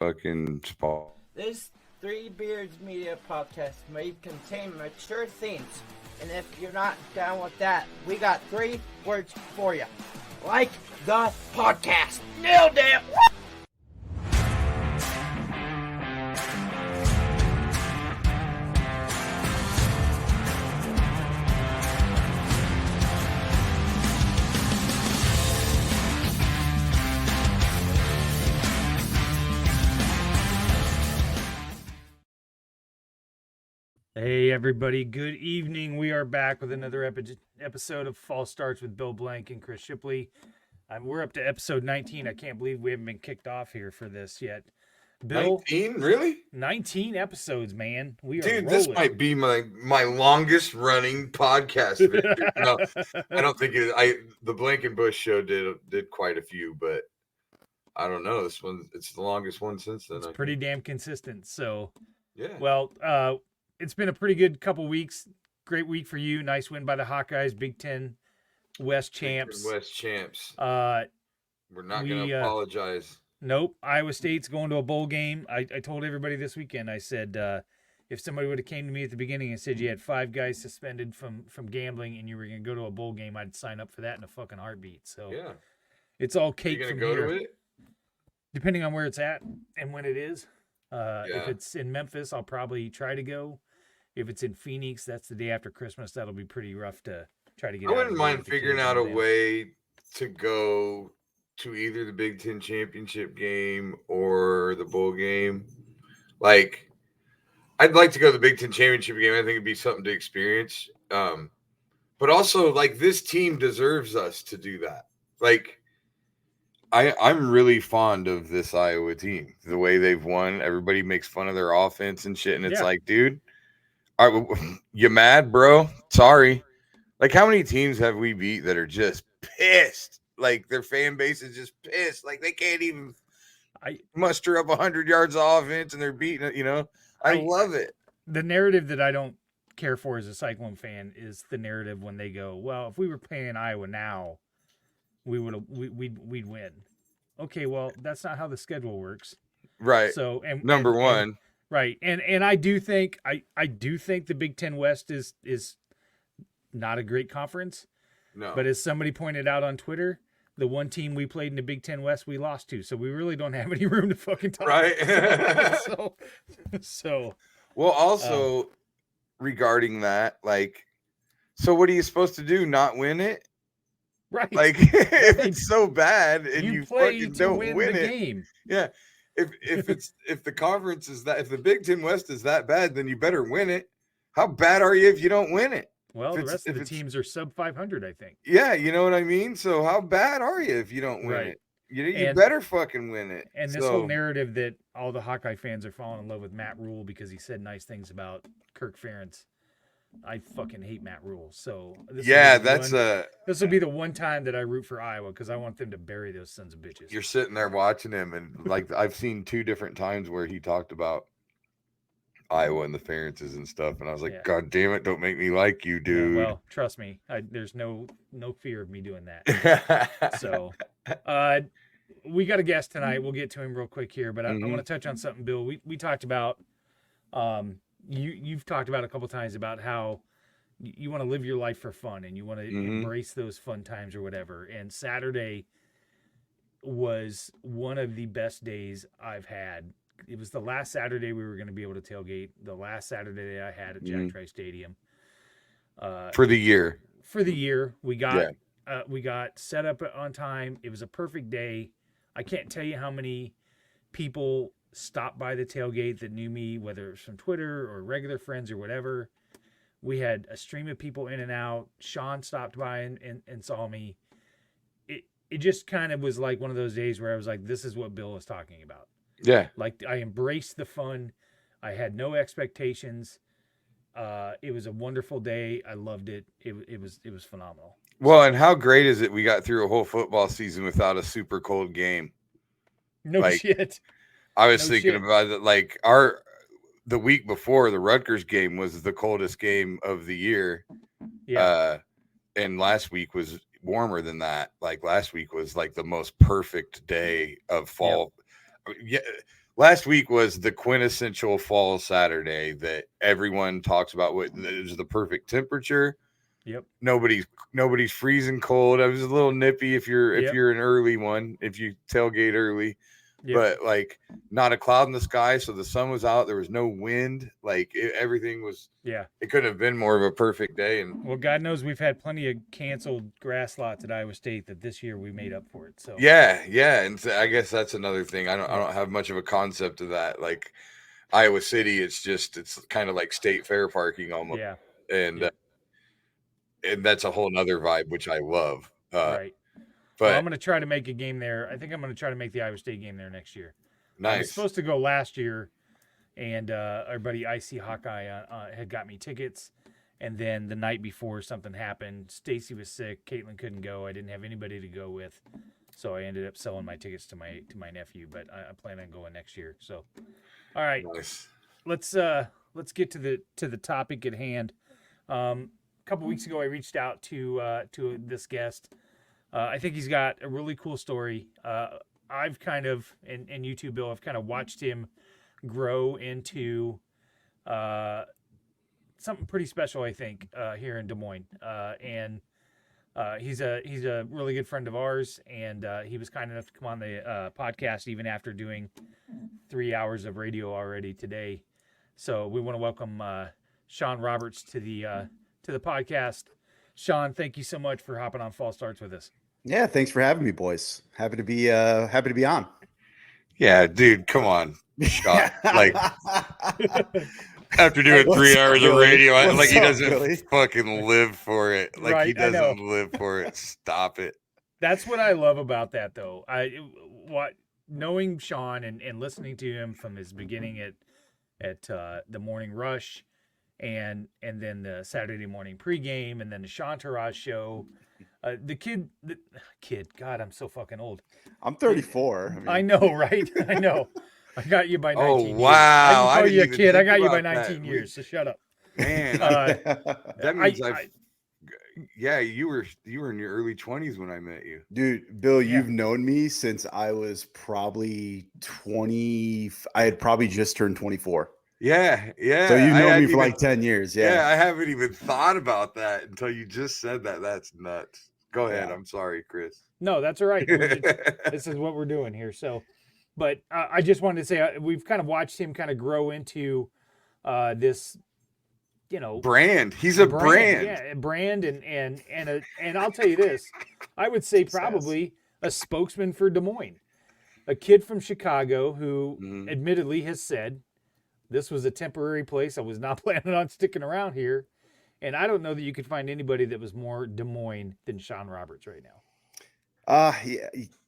fucking spot. This Three Beards Media podcast may contain mature themes, and if you're not down with that, we got 3 words for you. Like the podcast. Nailed it! Hey everybody, good evening. We are back with another episode of Fall Starts with Bill Blank and Chris Shipley. We're up to episode 19. I can't believe we haven't been kicked off here for this yet. Bill, 19? Really? 19 episodes, man. We are Dude, rolling. this might be my longest running podcast. No, I don't think it is. The Blankenbush show did quite a few, but I don't know. This one, it's the longest one since then. It's pretty damn consistent. So, yeah. Well, it's been a pretty good couple weeks. Great week for you. Nice win by the Hawkeyes, Big Ten West champs. West champs. We're not going to apologize. Nope. Iowa State's going to a bowl game. I told everybody this weekend, I said, if somebody would have came to me at the beginning and said you had 5 guys suspended from gambling and you were going to go to a bowl game, I'd sign up for that in a fucking heartbeat. So yeah, it's all cake from here. To it? Depending on where it's at and when it is. If it's in Memphis, I'll probably try to go. If it's in Phoenix, that's the day after Christmas. That'll be pretty rough to try to get. I wouldn't mind figuring out a way to go to either the Big Ten championship game or the bowl game. Like, I'd like to go to the Big Ten championship game. I think it'd be something to experience. But also, like, this team deserves us to do that. Like, I'm really fond of this Iowa team. The way they've won, everybody makes fun of their offense and shit, and it's like, dude, you mad, bro? Sorry. Like, how many teams have we beat that are just pissed? Like, their fan base is just pissed. Like, they can't even muster up 100 yards of offense, and they're beating it, you know? I love it. The narrative that I don't care for as a Cyclone fan is the narrative when they go, well, if we were playing Iowa now, we'd win. Okay, well, that's not how the schedule works. Right. So, number one. Right. And I do think the Big Ten West is not a great conference. No. But as somebody pointed out on Twitter, the one team we played in the Big Ten West, we lost to. So we really don't have any room to fucking talk. Right. so. Well, also regarding that, like, so what are you supposed to do? Not win it? Right. Like, if it's so bad and you fucking don't win it. Game. Yeah. If the conference is that, if the Big Ten West is that bad, then you better win it. How bad are you if you don't win it? Well, the rest of the teams are sub 500, I think. Yeah, you know what I mean? So how bad are you if you don't win it? You better fucking win it. And this whole narrative that all the Hawkeye fans are falling in love with Matt Rule because he said nice things about Kirk Ferentz. I fucking hate Matt Rule. So this will be the one time that I root for Iowa because I want them to bury those sons of bitches. You're sitting there watching him, and like I've seen 2 different times where he talked about Iowa and the Ferentzes and stuff, and I was like, God damn it, don't make me like you, dude. Yeah, well, trust me, there's no fear of me doing that. So, we got a guest tonight. We'll get to him real quick here, but I want to touch on something, Bill. We talked about, you've talked about a couple times about how you want to live your life for fun and you want to embrace those fun times or whatever. And Saturday was one of the best days I've had. It was the last Saturday we were going to be able to tailgate. The last Saturday I had at Jack Trice Stadium. For the year. We got set up on time. It was a perfect day. I can't tell you how many people stopped by the tailgate that knew me, whether it was from Twitter or regular friends or whatever. We had a stream of people in and out. Sean stopped by and saw me. It just kind of was like one of those days where I was like, this is what Bill is talking about. Yeah. Like, I embraced the fun. I had no expectations. It was a wonderful day. I loved it. It was phenomenal. Well, and how great is it we got through a whole football season without a super cold game? No shit. I was thinking about it. Like, the week before, the Rutgers game was the coldest game of the year. Yeah. And last week was warmer than that. Like, last week was like the most perfect day of fall. Yep. Yeah, last week was the quintessential fall Saturday that everyone talks about. What it was the perfect temperature. Yep. Nobody's freezing cold. I was a little nippy if you're an early one, if you tailgate early. Yep. But like not a cloud in the sky, so the sun was out. There was no wind. Like everything was. Yeah, it couldn't have been more of a perfect day. And well, God knows we've had plenty of canceled grass lots at Iowa State that this year we made up for it. So yeah, and so I guess that's another thing. I don't have much of a concept of that. Like Iowa City, it's kind of like state fair parking almost. Yeah, and that's a whole nother vibe, which I love. Right. But I'm going to try to make a game there. I think I'm going to try to make the Iowa State game there next year. Nice. I was supposed to go last year, and our buddy Icy Hawkeye had got me tickets. And then the night before, something happened. Stacy was sick. Caitlin couldn't go. I didn't have anybody to go with, so I ended up selling my tickets to my nephew. But I plan on going next year. So, all right, nice. Let's get to the topic at hand. A couple weeks ago, I reached out to this guest. I think he's got a really cool story. I've kind of, and you too, Bill, I've kind of watched him grow into something pretty special, I think, here in Des Moines. And he's a really good friend of ours, and he was kind enough to come on the podcast even after doing 3 hours of radio already today. So we want to welcome Sean Roberts to the podcast. Sean, thank you so much for hopping on Fall Starts with us. Yeah, thanks for having me, boys. Happy to be on. Yeah, dude, come on, Sean. Like after doing 3 hours of radio, like he doesn't fucking live for it. Like right, he doesn't live for it. Stop it. That's what I love about that, though. Knowing Sean and listening to him from his beginning at the morning rush, and then the Saturday morning pregame, and then the Shantaraj show. The kid, God, I'm so fucking old. I'm 34. I know, right? I know. I got you by 19 years. Wow. I can call you a kid. I got you by 19 years, so shut up. Man, that means you were in your early 20s when I met you. Dude, Bill, you've known me since I was probably 20. I had probably just turned 24. Yeah. So you know me for like 10 years. Yeah, I haven't even thought about that until you just said that. That's nuts. Go ahead. Yeah. I'm sorry, Chris. No, that's all right. This is what we're doing here. So, but I just wanted to say we've kind of watched him kind of grow into this, brand. He's a brand. Yeah, a brand, and I'll tell you this, I would say probably a spokesman for Des Moines, a kid from Chicago who admittedly has said, this was a temporary place. I was not planning on sticking around here. And I don't know that you could find anybody that was more Des Moines than Sean Roberts right now.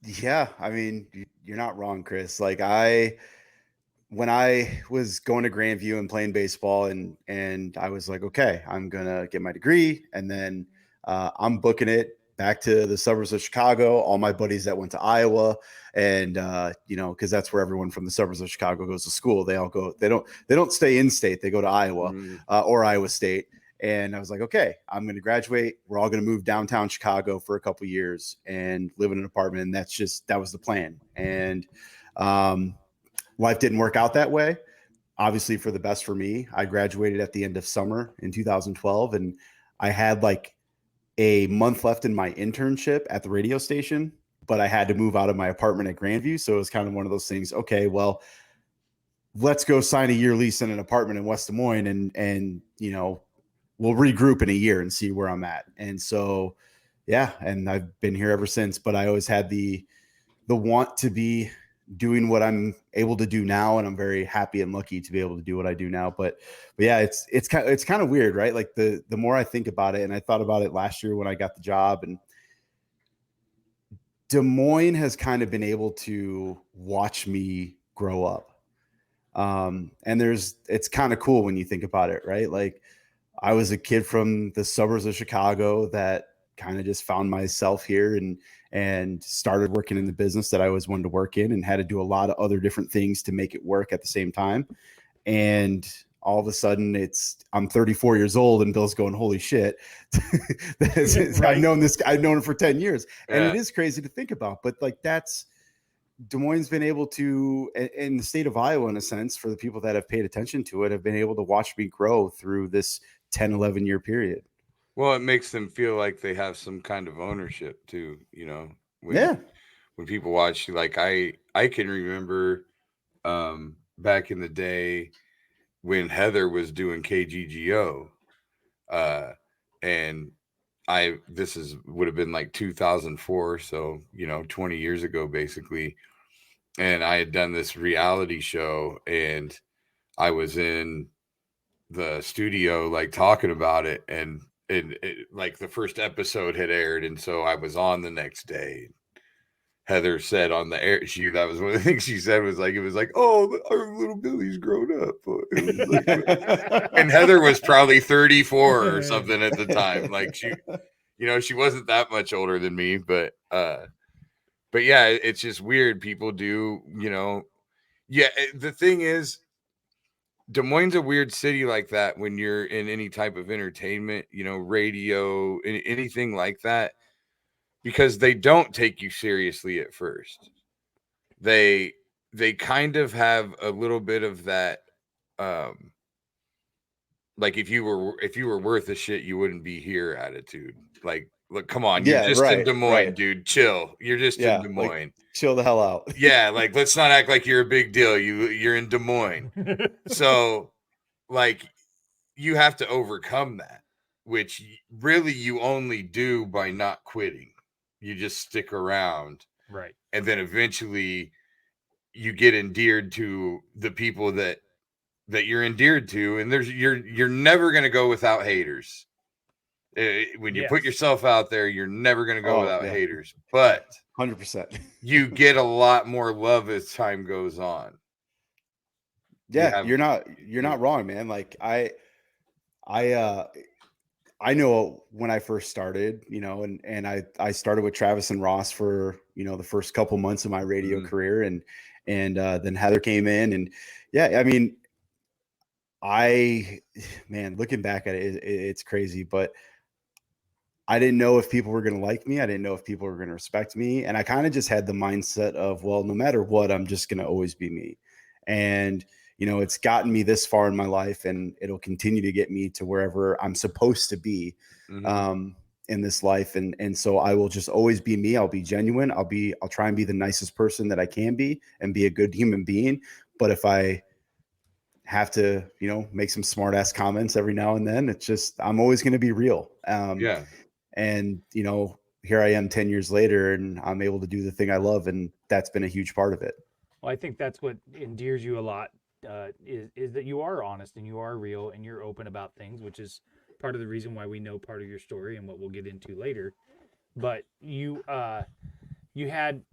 Yeah. I mean, you're not wrong, Chris. Like when I was going to Grandview and playing baseball and I was like, okay, I'm going to get my degree. And then I'm booking it back to the suburbs of Chicago, all my buddies that went to Iowa, and because that's where everyone from the suburbs of Chicago goes to school. They all go. They don't stay in state. They go to Iowa or Iowa State. And I was like, okay, I'm going to graduate. We're all going to move downtown Chicago for a couple of years and live in an apartment. And that was the plan. And life didn't work out that way. Obviously, for the best for me. I graduated at the end of summer in 2012, and I had like a month left in my internship at the radio station, but I had to move out of my apartment at Grandview. So it was kind of one of those things. Okay, well, let's go sign a year lease in an apartment in West Des Moines and we'll regroup in a year and see where I'm at. And so, yeah. And I've been here ever since, but I always had the want to be doing what I'm able to do now. And I'm very happy and lucky to be able to do what I do now. But yeah, it's kind of weird, right? Like the more I think about it, and I thought about it last year when I got the job, and Des Moines has kind of been able to watch me grow up. And it's kind of cool when you think about it, right? Like I was a kid from the suburbs of Chicago that kind of just found myself here and started working in the business that I always wanted to work in, and had to do a lot of other different things to make it work at the same time. And all of a sudden I'm 34 years old and Bill's going, holy shit. Right. I've known him for 10 years. And it is crazy to think about, but like, that's Des Moines been able to, in the state of Iowa, in a sense, for the people that have paid attention to it, have been able to watch me grow through this 10, 11-year period. Well, it makes them feel like they have some kind of ownership too, Yeah. when people watch, like I can remember back in the day when Heather was doing KGGO, and would have been like 2004, so 20 years ago basically, and I had done this reality show, and I was in the studio like talking about it, and like the first episode had aired, and so I was on the next day. Heather said on the air, that was one of the things she said, was like, it was like, oh, our little Billy's grown up. And Heather was probably 34 or something at the time. Like she wasn't that much older than me, but yeah, it's just weird. People do, yeah. The thing is, Des Moines a weird city like that when you're in any type of entertainment, radio, anything like that, because they don't take you seriously at first. They kind of have a little bit of that, like if you were worth a shit, you wouldn't be here attitude. Like, look, come on, you're just in Des Moines, dude. Chill. You're just in Des Moines. Like, chill the hell out. Yeah, like let's not act like you're a big deal. You're in Des Moines. So like you have to overcome that, which really you only do by not quitting. You just stick around. Right. And then eventually you get endeared to the people that you're endeared to, and you're never going to go without haters. When you put yourself out there, you're never going to go without haters, but 100%. You get a lot more love as time goes on. Yeah, you're not wrong, man. Like I know when I first started, and I started with Travis and Ross for, the first couple months of my radio career, and then Heather came in, and yeah, I mean, looking back at it, it's crazy, but I didn't know if people were going to like me. I didn't know if people were going to respect me. And I kind of just had the mindset of, well, no matter what, I'm just going to always be me. And, it's gotten me this far in my life, and it'll continue to get me to wherever I'm supposed to be in this life. And so I will just always be me. I'll be genuine. I'll try and be the nicest person that I can be and be a good human being. But if I have to, make some smart ass comments every now and then, it's just, I'm always going to be real. And, here I am 10 years later, and I'm able to do the thing I love. And that's been a huge part of it. Well, I think that's what endears you a lot, is that you are honest and you are real and you're open about things, which is part of the reason why we know part of your story and what we'll get into later. But you had,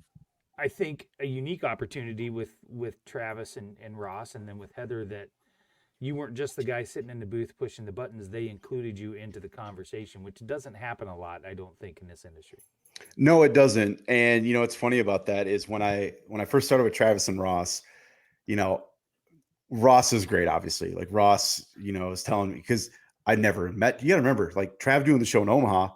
I think, a unique opportunity with Travis and Ross, and then with Heather, that you weren't just the guy sitting in the booth pushing the buttons. They included you into the conversation, which doesn't happen a lot, I don't think, in this industry. No, it doesn't. And what's funny about that is when I first started with Travis and Ross, Ross is great, obviously. Like Ross, was telling me, because I never met, you got to remember, like Trav doing the show in Omaha,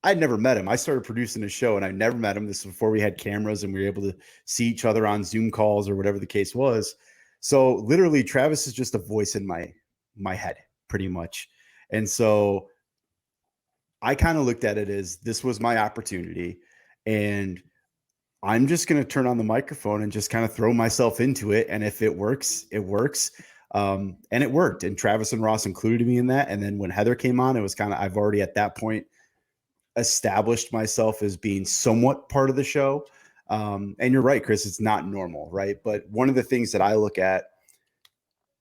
I'd never met him. I started producing the show and I never met him. This was before we had cameras and we were able to see each other on Zoom calls or whatever the case was. So literally Travis is just a voice in my head pretty much. And so I kind of looked at it as this was my opportunity, and I'm just going to turn on the microphone and just kind of throw myself into it. And if it works, it works. And it worked. And Travis and Ross included me in that. And then when Heather came on, it was kind of, I've already at that point established myself as being somewhat part of the show. And you're right, Chris, it's not normal, right? But one of the things that I look at,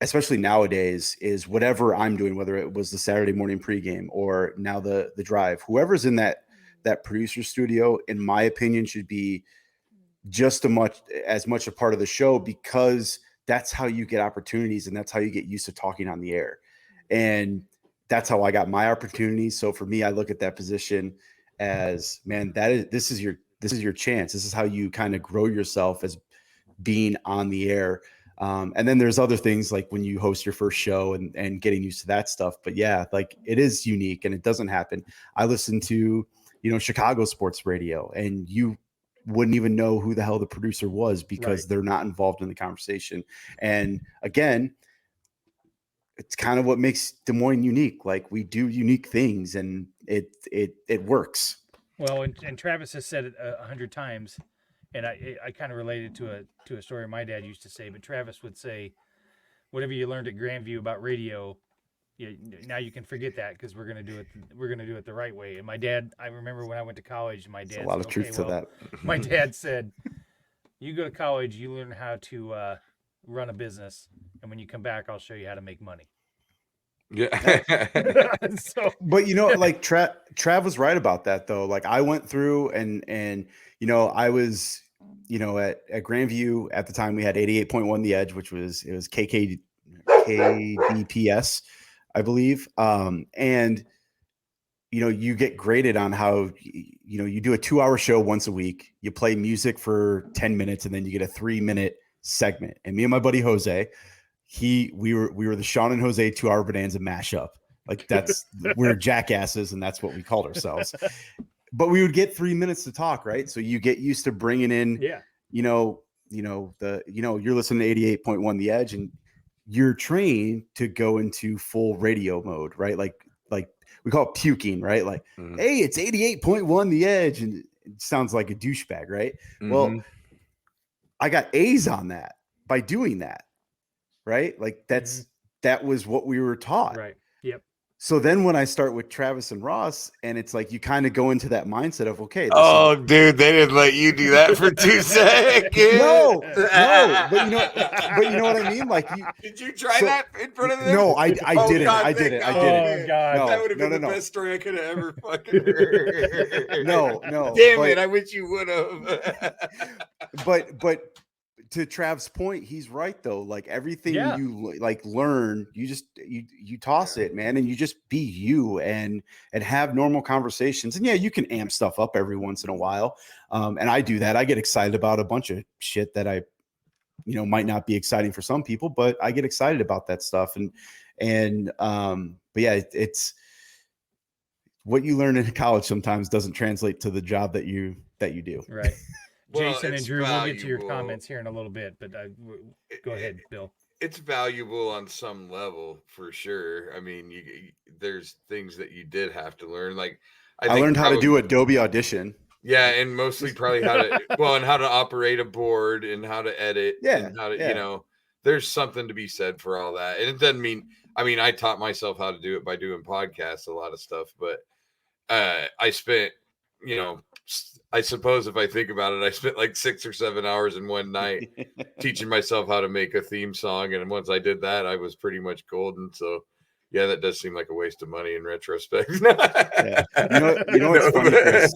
especially nowadays, is whatever I'm doing, whether it was the Saturday morning pregame or now the drive, whoever's in that producer studio, in my opinion, should be just as much a part of the show, because that's how you get opportunities and that's how you get used to talking on the air. And that's how I got my opportunities. So for me, I look at that position as, man, this is your chance. This is how you kind of grow yourself as being on the air. And then there's other things like when you host your first show and getting used to that stuff. But yeah, like it is unique and it doesn't happen. I listen to, Chicago sports radio, and wouldn't even know who the hell the producer was because Right. they're not involved in the conversation. And again, it's kind of what makes Des Moines unique. Like, we do unique things, and it works. Well, and Travis has said it 100 times, and I kind of related to a story my dad used to say. But Travis would say, "Whatever you learned at Grandview about radio, now you can forget that because we're gonna do it. We're gonna do it the right way." And my dad, I remember when I went to college, my There's dad a lot said, of truth "Okay, to well," that. my dad said, "You go to college, you learn how to run a business, and when you come back, I'll show you how to make money." Yeah. So, But like Trav was right about that though. Like, I went through and I was at Grandview at the time. We had 88.1 The Edge, which was KDPS, I believe. And you get graded on how you do a 2-hour show once a week. You play music for 10 minutes, and then you get a 3-minute segment. And me and my buddy Jose, we were the Sean and Jose 2-hour bonanza mashup. Like, we're jackasses, and that's what we called ourselves. But we would get 3 minutes to talk, right? So you get used to bringing in, yeah, you're listening to 88.1 The Edge, and you're trained to go into full radio mode, right? Like we call it puking, right? Like, hey, it's 88.1 The Edge, and it sounds like a douchebag, right? Well, I got A's on that by doing that, right? Like, that was what we were taught. right. Yep. So then when I start with Travis and Ross, and it's like you kind of go into that mindset of, okay, dude, they didn't let you do that for 2 seconds. No, but you know what I mean? Like, did you try that in front of them? No, I didn't. God, I didn't. Oh, God. That would have been the best story I could have ever fucking heard. No. Damn it! I wish you would have. But to Trav's point, he's right though. Like, everything you learn, you toss it, man, and you just be you and have normal conversations. And yeah, you can amp stuff up every once in a while. And I do that. I get excited about a bunch of shit that I might not be exciting for some people, but I get excited about that stuff. But yeah, it's what you learn in college sometimes doesn't translate to the job that you do. Right. Well, Jason and it's Drew, we'll get to your valuable. comments here in a little bit, but go ahead, Bill. It's valuable on some level for sure. I mean, there's things that you did have to learn. Like, I learned how to do Adobe Audition. Yeah, and mostly probably how to operate a board and how to edit. Yeah, and how to there's something to be said for all that. And it doesn't mean, I taught myself how to do it by doing podcasts, a lot of stuff, but I spent, I suppose if I think about it, I spent like 6 or 7 hours in one night teaching myself how to make a theme song. And once I did that, I was pretty much golden. So yeah, that does seem like a waste of money in retrospect. Yeah. You know what's funny, Chris?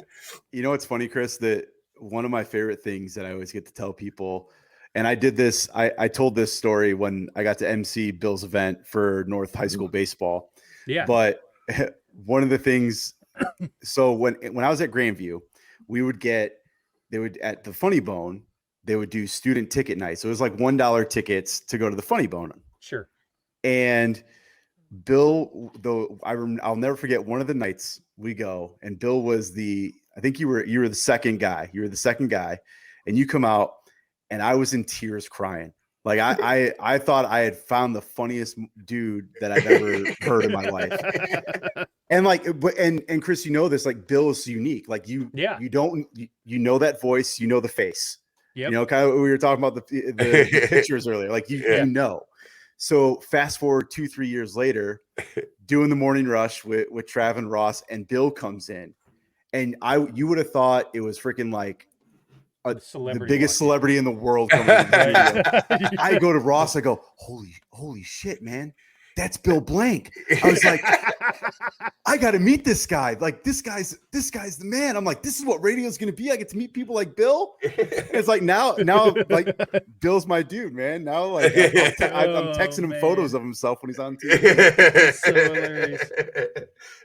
What's funny, Chris? That one of my favorite things that I always get to tell people, and I did this, I told this story when I got to MC Bill's event for North High School baseball. Yeah. But one of the things, so when I was at Grandview, they would at the Funny Bone, they would do student ticket night. So it was like $1 tickets to go to the Funny Bone. Sure. And Bill, though, I'll never forget one of the nights we go, and Bill was I think you were the second guy. You were the second guy, and you come out, and I was in tears crying. Like, I thought I had found the funniest dude that I've ever heard in my life. And and Chris, this, like, Bill is unique. Like, you don't that voice, the face. Yep. Kind of, we were talking about the pictures earlier. Like, So fast forward 2-3 years later, doing the morning rush with Trav and Ross, and Bill comes in, and you would have thought it was freaking like the biggest celebrity in the world coming in the studio. I go to Ross, I go, holy shit, man, that's Bill Blank. I was like, I got to meet this guy. Like, this guy's the man. I'm like, this is what radio is going to be. I get to meet people like Bill. It's like now, like, Bill's my dude, man. Now, like, I'm texting him photos of himself when he's on TV. That's so hilarious.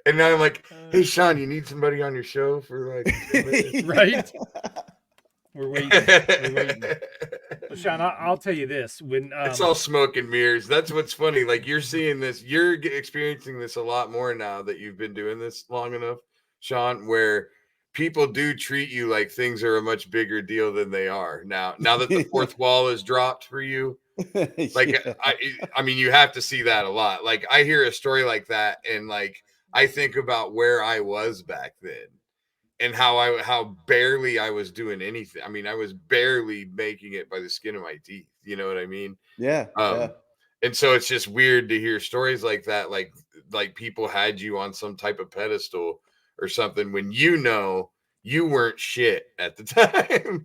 And now I'm like, hey, Sean, you need somebody on your show for like 10 minutes? Right? We're waiting. Well, Sean, I'll tell you this. When it's all smoke and mirrors. That's what's funny. Like, you're seeing this, you're experiencing this a lot more now that you've been doing this long enough, Sean, where people do treat you like things are a much bigger deal than they are now that the fourth wall is dropped for you. Like, Yeah. I mean, you have to see that a lot. Like, I hear a story like that, and like, I think about where I was back then, and how barely I was doing anything. I mean, I was barely making it by the skin of my teeth. You know what I mean? Yeah. And so it's just weird to hear stories like that, like people had you on some type of pedestal or something when you weren't shit at the time.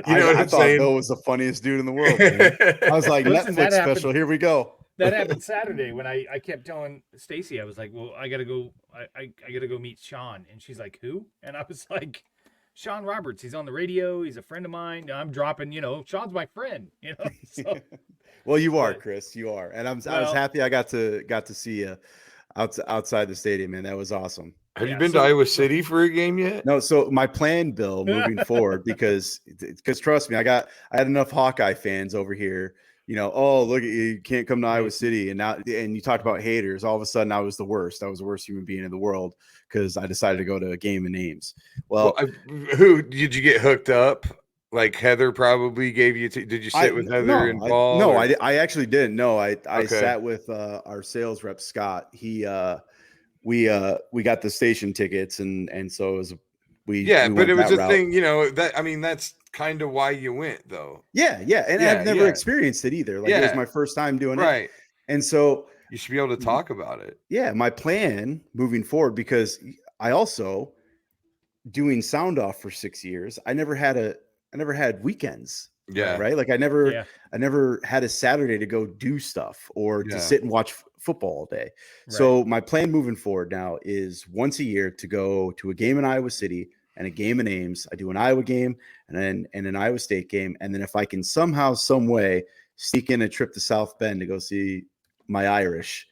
You know what I'm thought saying? Bill was the funniest dude in the world, man. I was like, Listen, Netflix special, here we go. That happened Saturday when I kept telling Stacy, I was like, well, I gotta go meet Sean, and she's like, who? And I was like, Sean Roberts. He's on the radio. He's a friend of mine. I'm dropping, Sean's my friend. So, well, you are, Chris. You are, and I was happy I got to see you outside the stadium, man. That was awesome. Have you been to Iowa City for a game yet? No. So my plan, Bill, moving forward, because trust me, I had enough Hawkeye fans over here. Oh, look, you can't come to Iowa City, and you talked about haters. All of a sudden, I was the worst. I was the worst human being in the world because I decided to go to a game of names. Well, who did you get hooked up? Like Heather probably gave you. Did you sit with Heather and Paul? No, I actually didn't. No, I sat with our sales rep Scott. He we got the station tickets, and so it was but it was a thing. That's kind of why you went, though. Yeah, and I've never experienced it either. Like it was my first time doing it, and so you should be able to talk about it. Yeah, my plan moving forward, because I also doing sound off for 6 years. I never had weekends. Yeah. Right. Like I never had a Saturday to go do stuff or to sit and watch football all day. Right. So my plan moving forward now is once a year to go to a game in Iowa City and a game in Ames. I do an Iowa game and an Iowa State game. And then if I can somehow, some way sneak in a trip to South Bend to go see my Irish,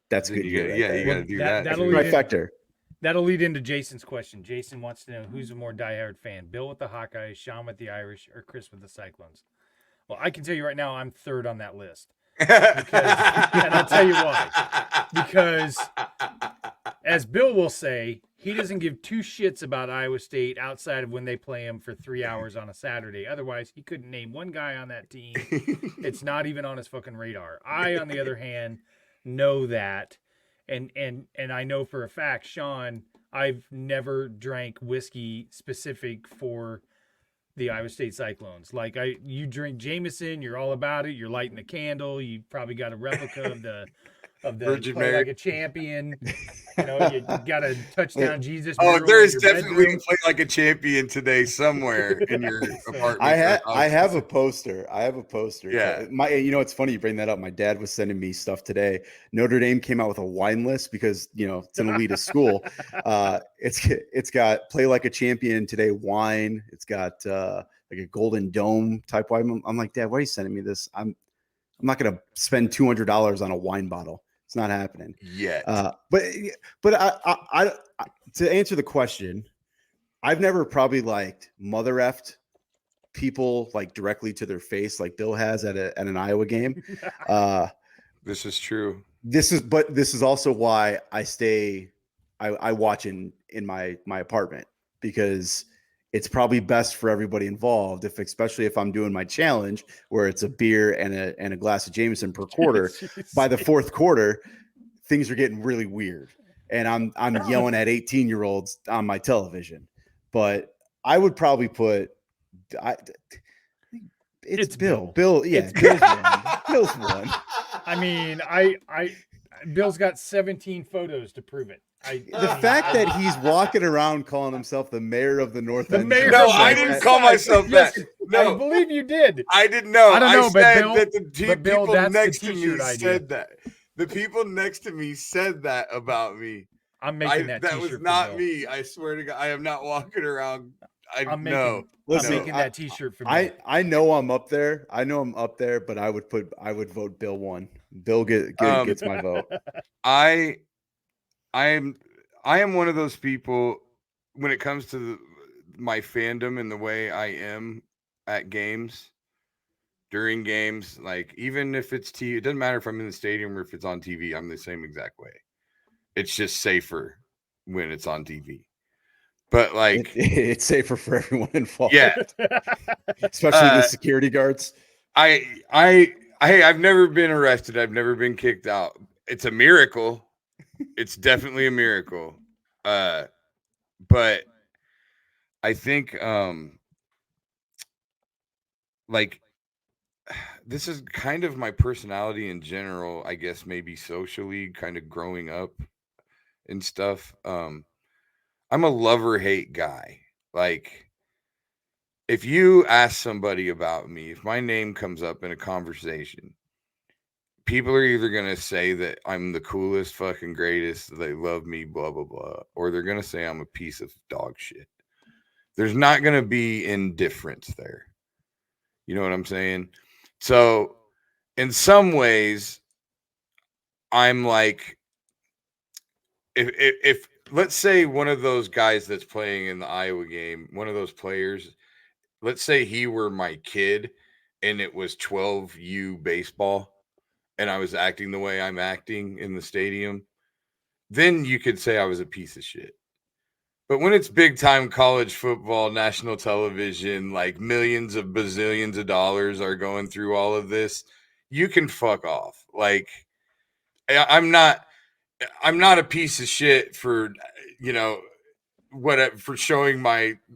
that's good. You got to do that. That'll lead into Jason's question. Jason wants to know who's a more diehard fan, Bill with the Hawkeyes, Sean with the Irish, or Chris with the Cyclones. Well, I can tell you right now, I'm third on that list. And I'll tell you why. Because, as Bill will say, he doesn't give two shits about Iowa State outside of when they play him for 3 hours on a Saturday. Otherwise, he couldn't name one guy on that team. It's not even on his fucking radar. I, on the other hand, know that. And I know for a fact, Sean, I've never drank whiskey specific for the Iowa State Cyclones. Like you drink Jameson, you're all about it. You're lighting the candle. You probably got a replica of the Virgin Play Mary. Like a Champion. You got a touchdown Jesus. Oh, there is definitely a Play Like a Champion today somewhere in your apartment. I have a poster. Yeah. It's funny you bring that up. My dad was sending me stuff today. Notre Dame came out with a wine list because it's an elitist school. It's got Play Like a Champion today wine. It's got like a Golden Dome type wine. I'm like, Dad, why are you sending me this? I'm not going to spend $200 on a wine bottle. It's not happening yet. But I to answer the question, I've never probably mother effed people directly to their face like Bill has at an Iowa game. This is true. This is also why I watch in my apartment, because it's probably best for everybody involved, especially if I'm doing my challenge where it's a beer and a glass of Jameson per quarter. By the fourth quarter, things are getting really weird, and I'm yelling at 18-year-olds on my television. But I would probably put it's Bill. Bill, yeah, Bill's one. I mean, Bill's got 17 photos to prove it. The fact that he's walking around calling himself the mayor of the North End. No, I didn't call myself that. No, I believe you did. I didn't know. I don't know, said but Bill, that the Bill, people next the to me said that. The people next to me said that about me. I'm making that t-shirt. That was not me. I swear to God, I am not walking around. I'm making that T-shirt for Bill. I know I'm up there. But I would vote Bill one. Bill gets my vote. I am one of those people when it comes to my fandom and the way I am at games, during games, even if it's TV, it doesn't matter if I'm in the stadium or if it's on TV, I'm the same exact way. It's just safer when it's on TV. but like it's safer for everyone involved. Yeah. Especially the security guards. I've never been arrested. I've never been kicked out. It's a miracle. It's definitely a miracle. But I think like this is kind of my personality in general, I guess maybe socially, kind of growing up and stuff. I'm a lover-hate guy. Like if you ask somebody about me, if my name comes up in a conversation, people are either going to say that I'm the coolest, fucking greatest, they love me, blah, blah, blah, or they're going to say I'm a piece of dog shit. There's not going to be indifference there. You know what I'm saying? So, in some ways, I'm like, if let's say one of those guys that's playing in the Iowa game, one of those players, let's say he were my kid and it was 12U baseball and I was acting the way I'm acting in the stadium, then you could say I was a piece of shit. But when it's big time college football, national television, like millions of bazillions of dollars are going through all of this, you can fuck off. Like I'm not a piece of shit for, for showing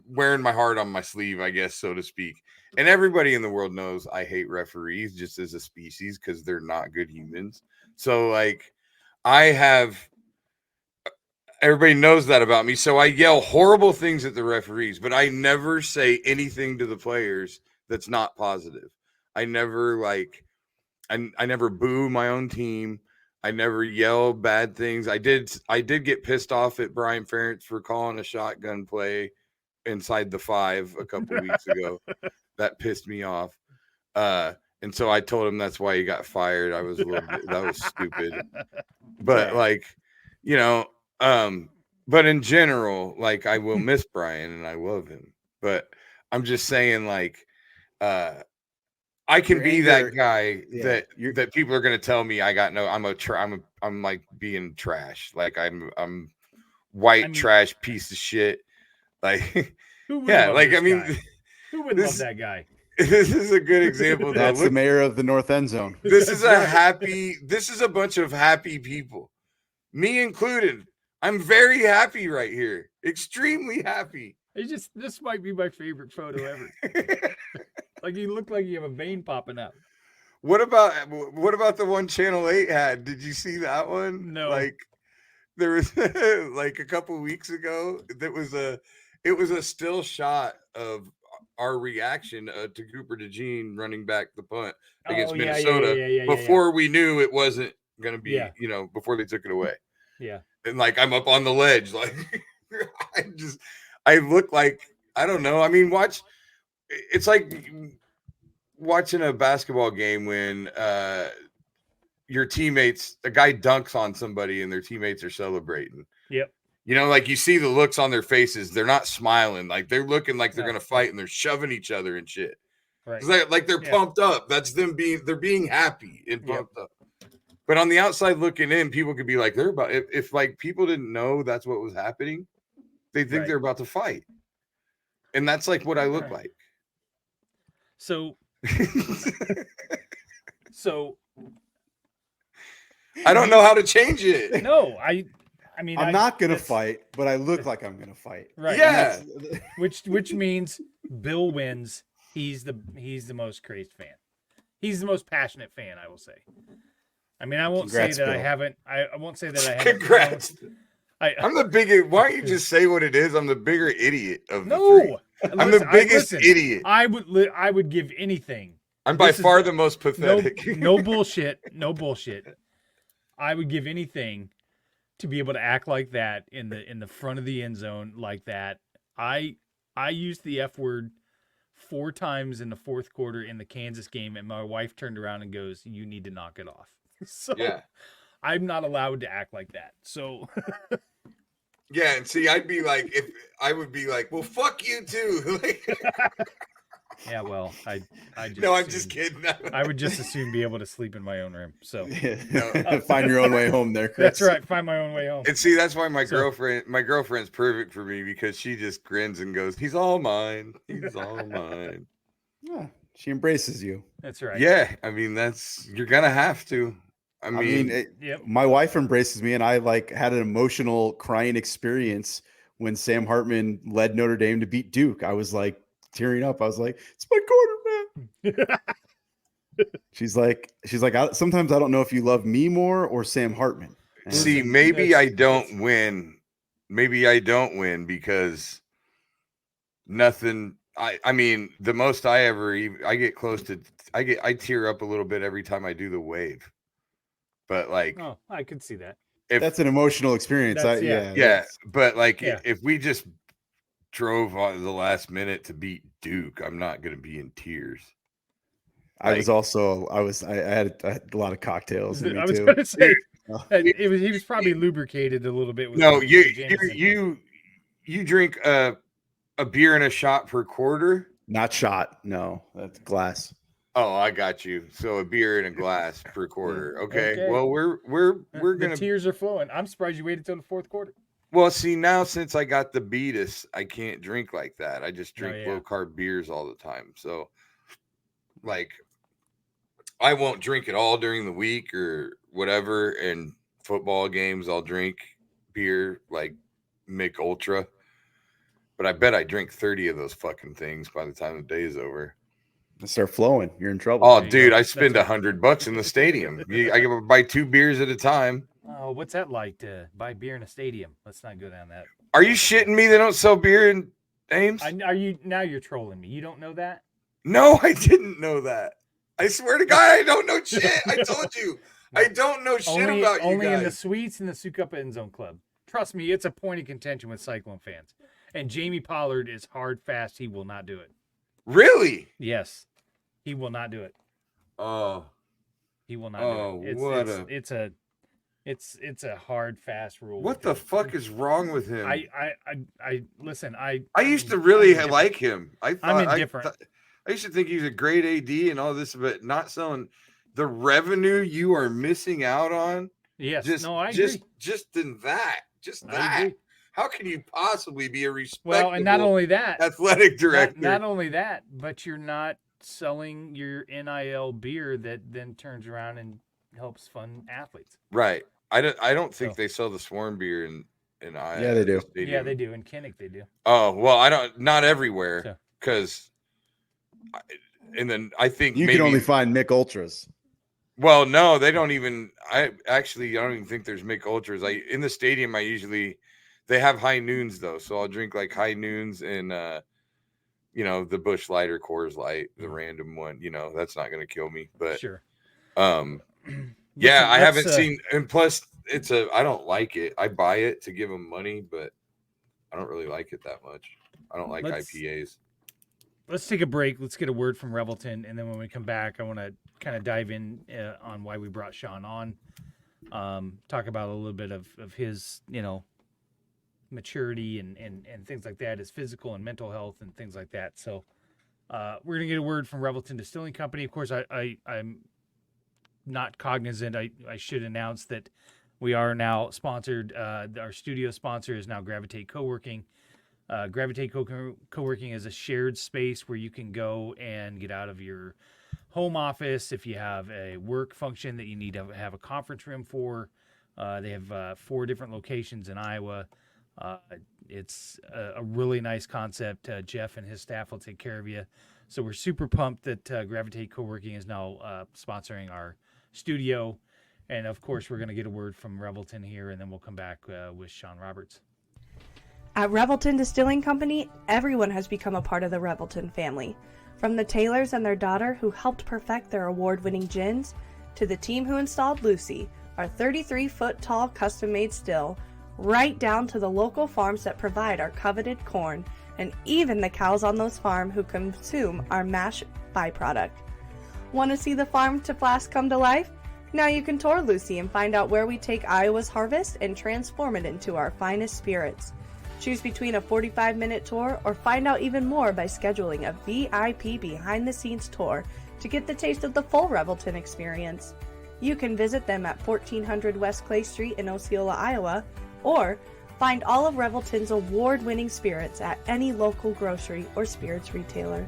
wearing my heart on my sleeve, I guess, so to speak. And everybody in the world knows I hate referees just as a species because they're not good humans. So like everybody knows that about me. So I yell horrible things at the referees, but I never say anything to the players that's not positive. I never I never boo my own team. I never yell bad things. I did get pissed off at Brian Ferentz for calling a shotgun play inside the 5 a couple weeks ago. That pissed me off. And so I told him that's why he got fired. I was that was stupid. But but in general, like I will miss Brian and I love him. But I'm just saying, like, I can be that guy that people are gonna tell me I'm like being trash. Like I'm white trash piece of shit. Like who would love like this I mean guy? Who would love that guy? This is a good example. That's the mayor of the North End Zone. This is this is a bunch of happy people. Me included. I'm very happy right here. Extremely happy. This might be my favorite photo ever. Like you look like you have a vein popping up. What about the one Channel 8 had? Did you see that one? No. Like there was like a couple weeks ago, it was a still shot of our reaction to Cooper DeJean running back the punt against Minnesota before we knew it wasn't going to be, before they took it away. Yeah. And like, I'm up on the ledge. Like I look like, I don't know. I mean, it's like watching a basketball game when your teammates, a guy dunks on somebody and their teammates are celebrating. Yep. Like you see the looks on their faces. They're not smiling. Like they're looking like they're going to fight and they're shoving each other and shit. Right. Like they're pumped up. That's them they're being happy and pumped up. But on the outside looking in, people could be like, they're about, if like people didn't know that's what was happening, they think they're about to fight. And that's like what I look like. So I don't know how to change it. No, I mean, I'm not gonna fight, but I look like I'm gonna fight. Right. Yeah. Which means Bill wins. He's the most crazed fan. He's the most passionate fan, I will say. I mean, I won't say that Bill. I won't say that I haven't. Congrats. I'm the biggest. Why don't you just say what it is? I'm the bigger idiot of the three. I'm the biggest idiot. I would give anything. I'm by far the most pathetic. No bullshit. No bullshit. I would give anything to be able to act like that in the front of the end zone like that. I used the F word 4 times in the fourth quarter in the Kansas game, and my wife turned around and goes, "You need to knock it off." So yeah. I'm not allowed to act like that. So yeah, and see, I would be like, well, fuck you too. Yeah, well, I just No, I'm just kidding. I would just as soon be able to sleep in my own room. So Find your own way home there, Chris. that's right. Find my own way home. And see, that's why my girlfriend's perfect for me, because she just grins and goes, "He's all mine. He's all mine." Yeah, she embraces you. That's right. Yeah, I mean, you're gonna have to. I mean, Yep. My wife embraces me, and I had an emotional crying experience when Sam Hartman led Notre Dame to beat Duke. I was like tearing up. I was like, "It's my quarterback." She's like, sometimes I don't know if you love me more or Sam Hartman. And see, maybe I don't win. Maybe I don't win because nothing. I mean, the most I get close to, I tear up a little bit every time I do the wave. But like, oh, I could see that. That's an emotional experience. But like, if we just drove on the last minute to beat Duke, I'm not going to be in tears. I had a lot of cocktails. I was going to say he was probably lubricated a little bit. With you drink a beer and a shot per quarter. Not shot. No, that's glass. Oh, I got you. So a beer and a glass per quarter. Okay. Well, we're gonna. The tears are flowing. I'm surprised you waited till the fourth quarter. Well, see, now since I got the beatus, I can't drink like that. I just drink low carb beers all the time. So, like, I won't drink it all during the week or whatever. And football games, I'll drink beer like Mick Ultra. But I bet I drink 30 of those fucking things by the time the day is over. They start flowing. You're in trouble. Oh, dude, I spend $100 in the stadium. I can buy 2 beers at a time. Oh, what's that like to buy beer in a stadium? Let's not go down that. Are you shitting me? They don't sell beer in Ames? Now you're trolling me. You don't know that? No, I didn't know that. I swear to God, I don't know shit. I told you. I don't know shit about you guys. Only in the suites and the Souk Up End Zone Club. Trust me, it's a point of contention with Cyclone fans. And Jamie Pollard is hard, fast. He will not do it. Really? Yes. He will not do it. Oh. He will not do it. It's a hard, fast rule. What the fuck is wrong with him? I listen. I used to really like him. I'm indifferent. I used to think he was a great AD and all this, but not selling the revenue you are missing out on. Yes. I agree. Just in that. Just that. How can you possibly be a respectable and not only that, athletic director? Not only that, but you're not selling your NIL beer that then turns around and helps fund athletes. Right. I don't think they sell the Swarm beer in Iowa. Yeah, they do. Yeah, they do. In Kinnick, they do. Oh, well, not everywhere, because I think you can only find Mick Ultras. Well, no, they don't even. I don't even think there's Mick Ultras. In the stadium, they have High Noons though, so I'll drink like High Noons and the Busch Light or Coors Light, the random one. That's not gonna kill me, but sure. Yeah, I haven't seen, and plus I don't like it. I buy it to give them money, but I don't really like it that much. I don't like IPAs. Let's take a break. Let's get a word from Revelton, and then when we come back, I want to kind of dive in on why we brought Sean on. Talk about a little bit of his, maturity and things like that, his physical and mental health and things like that. So we're going to get a word from Revelton Distilling Company. Of course, I'm not cognizant. I should announce that we are now sponsored. Our studio sponsor is now Gravitate Co-working. Gravitate Co-working is a shared space where you can go and get out of your home office if you have a work function that you need to have a conference room for. They have 4 different locations in Iowa. It's a really nice concept. Jeff and his staff will take care of you. So we're super pumped that Gravitate Co-working is now sponsoring our studio. And, of course, we're going to get a word from Revelton here, and then we'll come back with Sean Roberts. At Revelton Distilling Company, everyone has become a part of the Revelton family. From the Taylors and their daughter who helped perfect their award-winning gins, to the team who installed Lucy, our 33-foot-tall custom-made still, right down to the local farms that provide our coveted corn, and even the cows on those farms who consume our mash byproduct. Want to see the farm to flask come to life? Now you can tour Lucy and find out where we take Iowa's harvest and transform it into our finest spirits. Choose between a 45-minute tour or find out even more by scheduling a VIP behind-the-scenes tour to get the taste of the full Revelton experience. You can visit them at 1400 West Clay Street in Osceola, Iowa, or find all of Revelton's award-winning spirits at any local grocery or spirits retailer.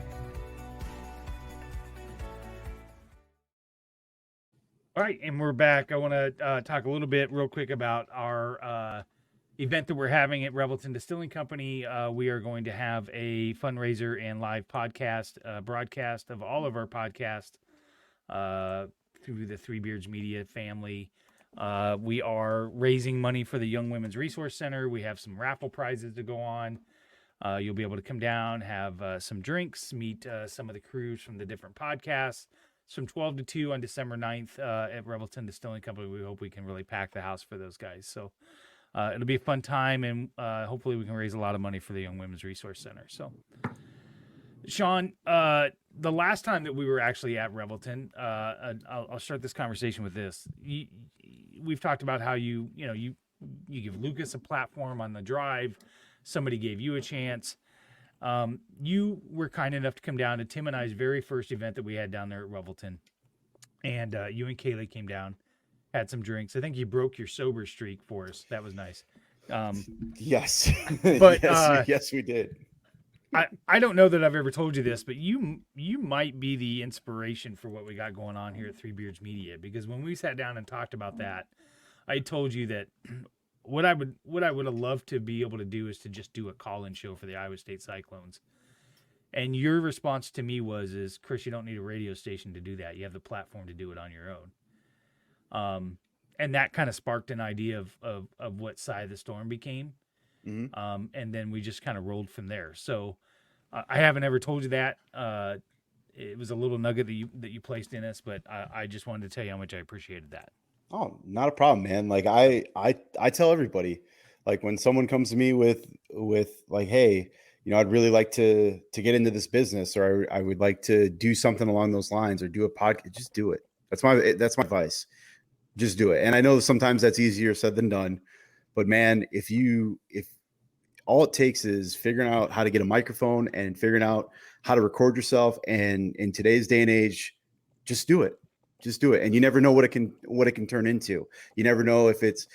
All right, and we're back. I want to talk a little bit real quick about our event that we're having at Revelton Distilling Company. We are going to have a fundraiser and live podcast, broadcast of all of our podcasts through the Three Beards Media family. We are raising money for the Young Women's Resource Center. We have some raffle prizes to go on. You'll be able to come down, have some drinks, meet some of the crews from the different podcasts. It's from 12 to 2 on December 9th at Revelton Distilling Company. We hope we can really pack the house for those guys. So it'll be a fun time, and hopefully we can raise a lot of money for the Young Women's Resource Center. So, Sean, the last time that we were actually at Revelton, I'll start this conversation with this. We've talked about how you give Lucas a platform on the drive. Somebody gave you a chance. You were kind enough to come down to Tim and I's very first event that we had down there at Revelton. And you and Kaylee came down, had some drinks. I think you broke your sober streak for us. That was nice. Yes. But yes, we did. I don't know that I've ever told you this, but you might be the inspiration for what we got going on here at Three Beards Media, because when we sat down and talked about that, I told you that what I would have loved to be able to do is to just do a call-in show for the Iowa State Cyclones. And your response to me was, Chris, you don't need a radio station to do that. You have the platform to do it on your own. And that kind of sparked an idea of what Side of the Storm became. Mm-hmm. And then we just kind of rolled from there. So I haven't ever told you that. It was a little nugget that you placed in us, but I just wanted to tell you how much I appreciated that. Oh, not a problem, man. Like I tell everybody, like when someone comes to me with like, hey, I'd really like to get into this business, or I would like to do something along those lines, or do a podcast, just do it. That's my advice. Just do it. And I know sometimes that's easier said than done, but man, if all it takes is figuring out how to get a microphone and figuring out how to record yourself, and in today's day and age, just do it. Just do it. And you never know what it can turn into. You never know if it's,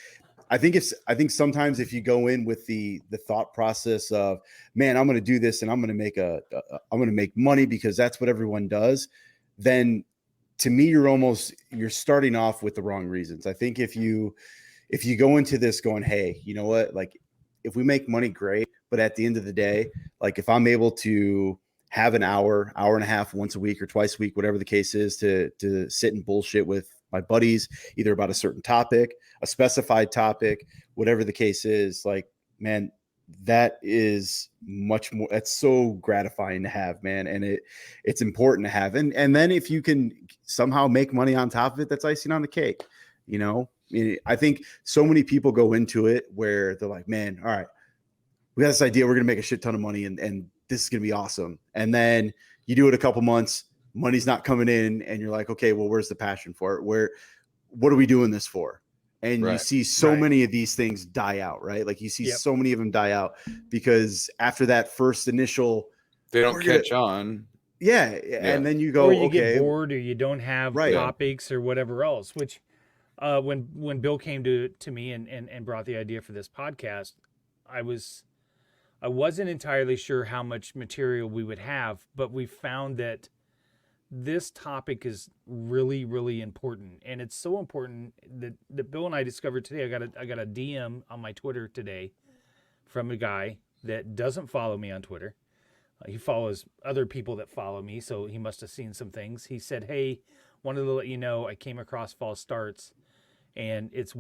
I think sometimes if you go in with the thought process of, man, I'm going to do this and I'm going to make money because that's what everyone does, then to me, you're starting off with the wrong reasons. I think if you go into this going, hey, you know what, like if we make money, great. But at the end of the day, like if I'm able to have an hour and a half once a week or twice a week, whatever the case is, to sit and bullshit with my buddies, either about a certain topic, a specified topic, whatever the case is, like, man, that is much more, that's so gratifying to have, man. And it's important to have. And then if you can somehow make money on top of it, that's icing on the cake. I think so many people go into it where they're like, man, all right, we got this idea. We're going to make a shit ton of money and this is going to be awesome. And then you do it a couple months, money's not coming in, and you're like, okay, well, where's the passion for it? What are we doing this for? And you see so many of these things die out, right? Like you see so many of them die out because after that first initial, they don't catch on. Yeah. And then you go, or you get bored, or you don't have topics or whatever else, which when Bill came to me and brought the idea for this podcast, I wasn't entirely sure how much material we would have, but we found that this topic is really, really important. And it's so important that Bill and I discovered today. I got a DM on my Twitter today from a guy that doesn't follow me on Twitter. He follows other people that follow me, so he must have seen some things. He said, hey, wanted to let you know I came across False Starts, and it's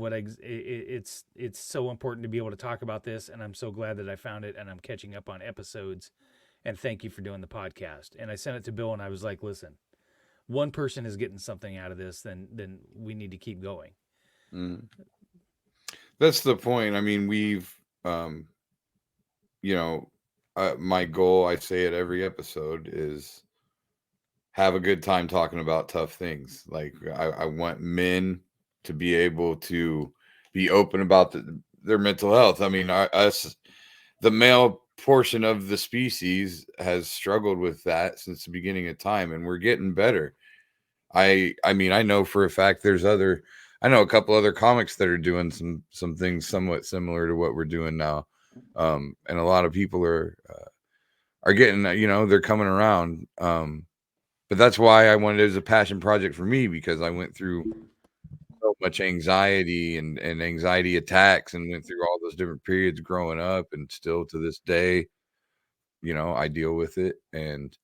so important to be able to talk about this, and I'm so glad that I found it, and I'm catching up on episodes, and thank you for doing the podcast. And I sent it to Bill, and I was like, listen, one person is getting something out of this, then we need to keep going. That's the point. I mean, we've, my goal, I say it every episode, is have a good time talking about tough things. Like I want men to be able to be open about their mental health. I mean, us the male portion of the species has struggled with that since the beginning of time, and we're getting better. I mean, I know for a fact I know a couple other comics that are doing some things somewhat similar to what we're doing now. And a lot of people are getting, they're coming around. But that's why I wanted it as a passion project for me, because I went through so much anxiety and anxiety attacks, and went through all those different periods growing up, and still to this day, I deal with it. And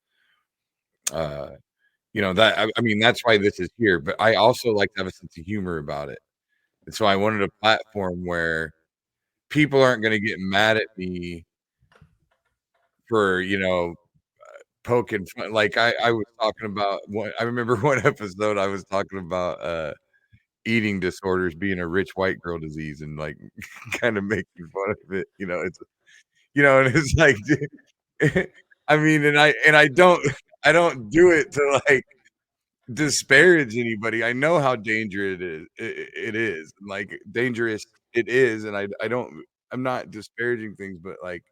that I mean, that's why this is here. But I also like to have a sense of humor about it. And so I wanted a platform where people aren't going to get mad at me for, poking fun. Like I was talking about I remember one episode I was talking about eating disorders being a rich white girl disease, and like kind of making fun of it. And it's like, I mean, and I don't do it to like disparage anybody. I know how dangerous it is, like dangerous it is, and I'm not disparaging things, but like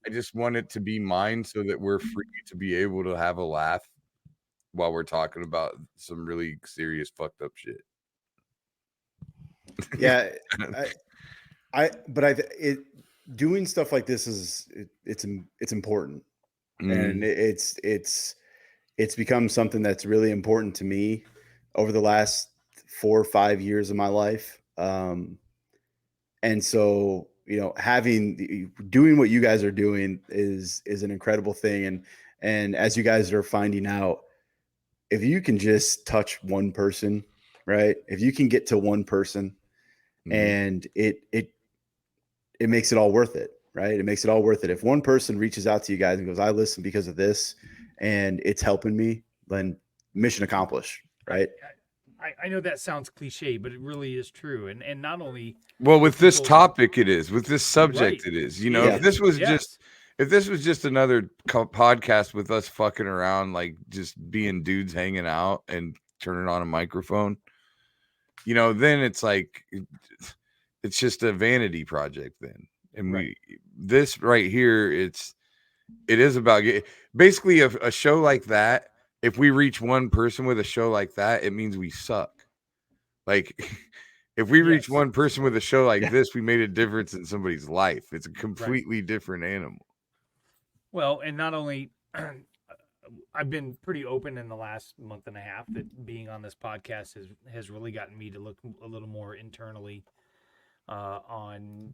I just want it to be mine so that we're free to be able to have a laugh while we're talking about some really serious fucked up shit. Yeah, doing stuff like this it's important, and it's become something that's really important to me over the last 4 or 5 years of my life. And so, doing what you guys are doing is an incredible thing. And as you guys are finding out, if you can just touch one person, right? If you can get to one person, and it makes it all worth it, right? It makes it all worth it. If one person reaches out to you guys and goes, I listen because of this, and it's helping me, then mission accomplished, right? I know that sounds cliche, but it really is true. And not only with this topic, it is, with this subject, it is. If this was just another podcast with us fucking around, like just being dudes hanging out and turning on a microphone, then it's like it's just a vanity project then. And this right here, it is about basically a show like that. If we reach one person with a show like that, it means we suck. Like if we reach one person with a show like this, we made a difference in somebody's life. It's a completely different animal. Well, and not only I've been pretty open in the last month and a half that being on this podcast has really gotten me to look a little more internally on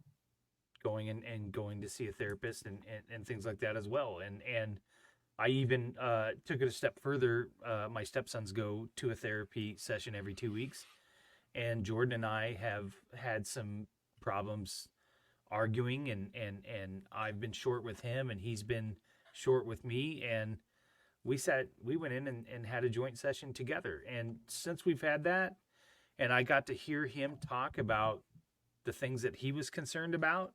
going and going to see a therapist and things like that as well. And I even took it a step further. My stepsons go to a therapy session every 2 weeks, and Jordan and I have had some problems arguing, and I've been short with him, and he's been short with me, and we went in and had a joint session together. And since we've had that, and I got to hear him talk about the things that he was concerned about,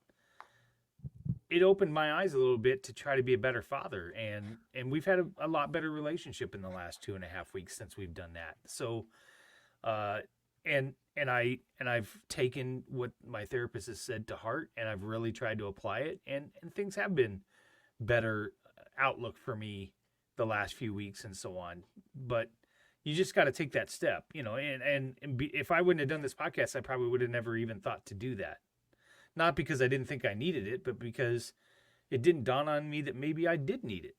it opened my eyes a little bit to try to be a better father. And we've had a lot better relationship in the last 2.5 weeks since we've done that. So, and I've taken what my therapist has said to heart, and I've really tried to apply it, and things have been better outlook for me the last few weeks and so on. But you just got to take that step, if I wouldn't have done this podcast, I probably would have never even thought to do that. Not because I didn't think I needed it, but because it didn't dawn on me that maybe I did need it.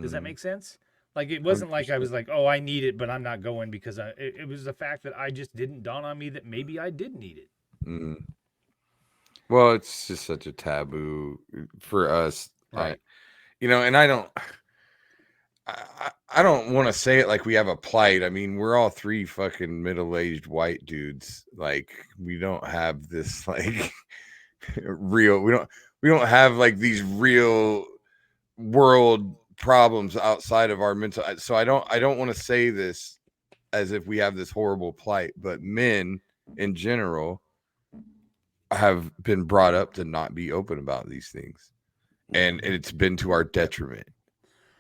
Does that make sense? Like, it wasn't 100%. Like I was like, oh, I need it, but I'm not going, because it was the fact that I just didn't dawn on me that maybe I did need it. Mm-hmm. Well, it's just such a taboo for us. Right. And I don't want to say it like we have a plight. I mean, we're all three fucking middle-aged white dudes. Like, we don't have this like real. We don't have like these real world problems outside of our mental. So I don't want to say this as if we have this horrible plight, but men in general have been brought up to not be open about these things, and it's been to our detriment.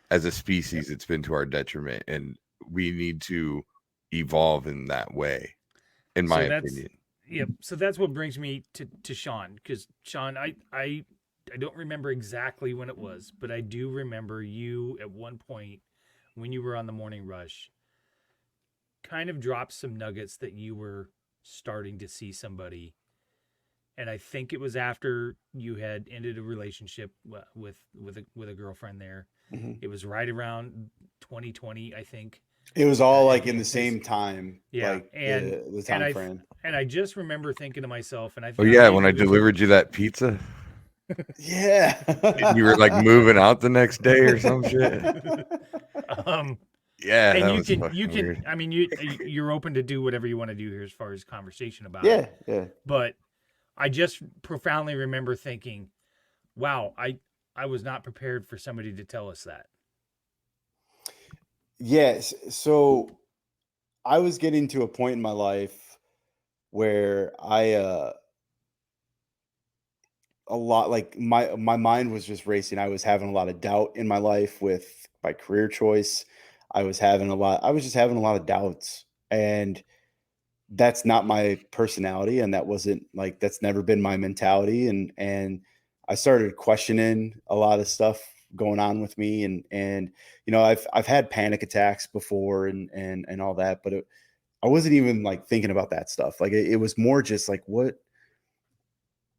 As a species, it's been to our detriment, and we need to evolve in that way, in my opinion. Yep. So that's what brings me to Sean, because Sean, I don't remember exactly when it was, but I do remember you at one point when you were on the morning rush kind of dropped some nuggets that you were starting to see somebody. And I think it was after you had ended a relationship with a girlfriend there. Mm-hmm. It was right around 2020, I think. It was all like in the same time, yeah, like and the time frame. And I just remember thinking to myself, and I Oh yeah, when I delivered you that pizza. Yeah. You were like moving out the next day or some shit. Yeah, and that you can weird. I mean you're open to do whatever you want to do here as far as conversation about it. Yeah. But I just profoundly remember thinking, wow, I was not prepared for somebody to tell us that. Yes. So I was getting to a point in my life where a lot, like my mind was just racing. I was having a lot of doubt in my life with my career choice. I was just having a lot of doubts, and that's not my personality, and that's never been my mentality. And I started questioning a lot of stuff going on with me, and I've had panic attacks before and all that, but I wasn't even like thinking about that stuff. Like it was more just like, what,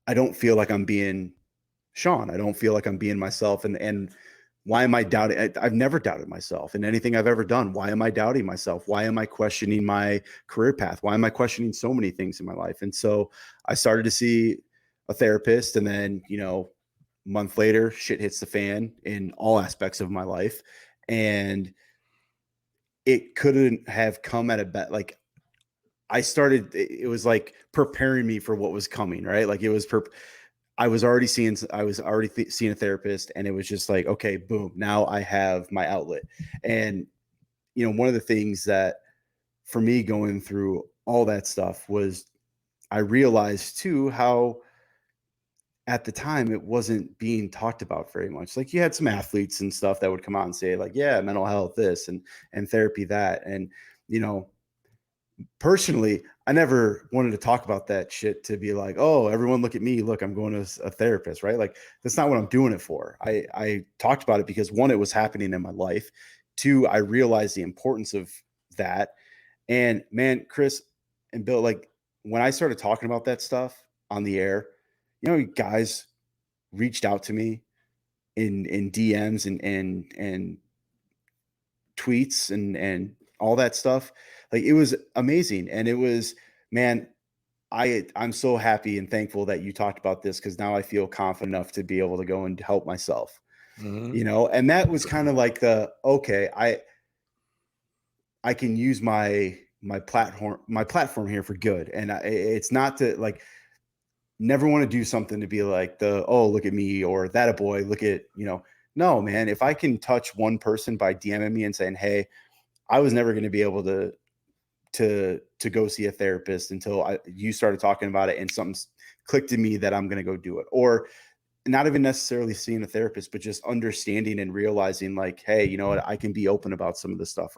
I don't feel like I'm being Sean. I don't feel like I'm being myself. And why am I doubting? I've never doubted myself in anything I've ever done. Why am I doubting myself? Why am I questioning my career path? Why am I questioning so many things in my life? And so I started to see a therapist, and then, a month later, shit hits the fan in all aspects of my life. And it couldn't have come at like, it was like preparing me for what was coming, right? Like I was already seeing a therapist, and it was just like, okay, boom, now I have my outlet. And, one of the things that for me going through all that stuff was I realized too, how at the time it wasn't being talked about very much. Like you had some athletes and stuff that would come out and say like, yeah, mental health, this and therapy, that. And, personally, I never wanted to talk about that shit to be like, oh, everyone look at me. Look, I'm going to a therapist, right? Like that's not what I'm doing it for. I talked about it because one, it was happening in my life. Two, I realized the importance of that. And man, Chris and Bill, like when I started talking about that stuff on the air, guys reached out to me in DMs and tweets and all that stuff. Like it was amazing. And it was, man, I'm so happy and thankful that you talked about this, because now I feel confident enough to be able to go and help myself. Mm-hmm. And that was kind of like okay, I can use my platform here for good. And it's not to like, never want to do something to be like oh, look at me, or that a boy, look at, no, man, if I can touch one person by DMing me and saying, hey, I was never going to be able to go see a therapist until you started talking about it and something clicked in me that I'm going to go do it. Or not even necessarily seeing a therapist, but just understanding and realizing like, hey, you know what, I can be open about some of this stuff.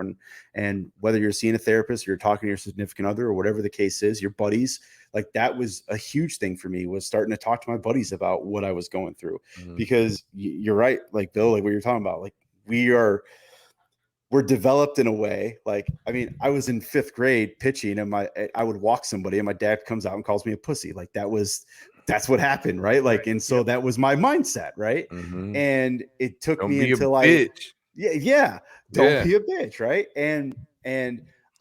And whether you're seeing a therapist, or you're talking to your significant other, or whatever the case is, your buddies, like that was a huge thing for me, was starting to talk to my buddies about what I was going through. Mm-hmm. Because you're right, like Bill, like what you're talking about, like we're developed in a way. Like, I mean, I was in 5th grade pitching, and I would walk somebody and my dad comes out and calls me a pussy. Like that's what happened. Right. Like, right. And so that was my mindset. Right. Mm-hmm. And it took Don't me be until a bitch. Don't be a bitch. Right. And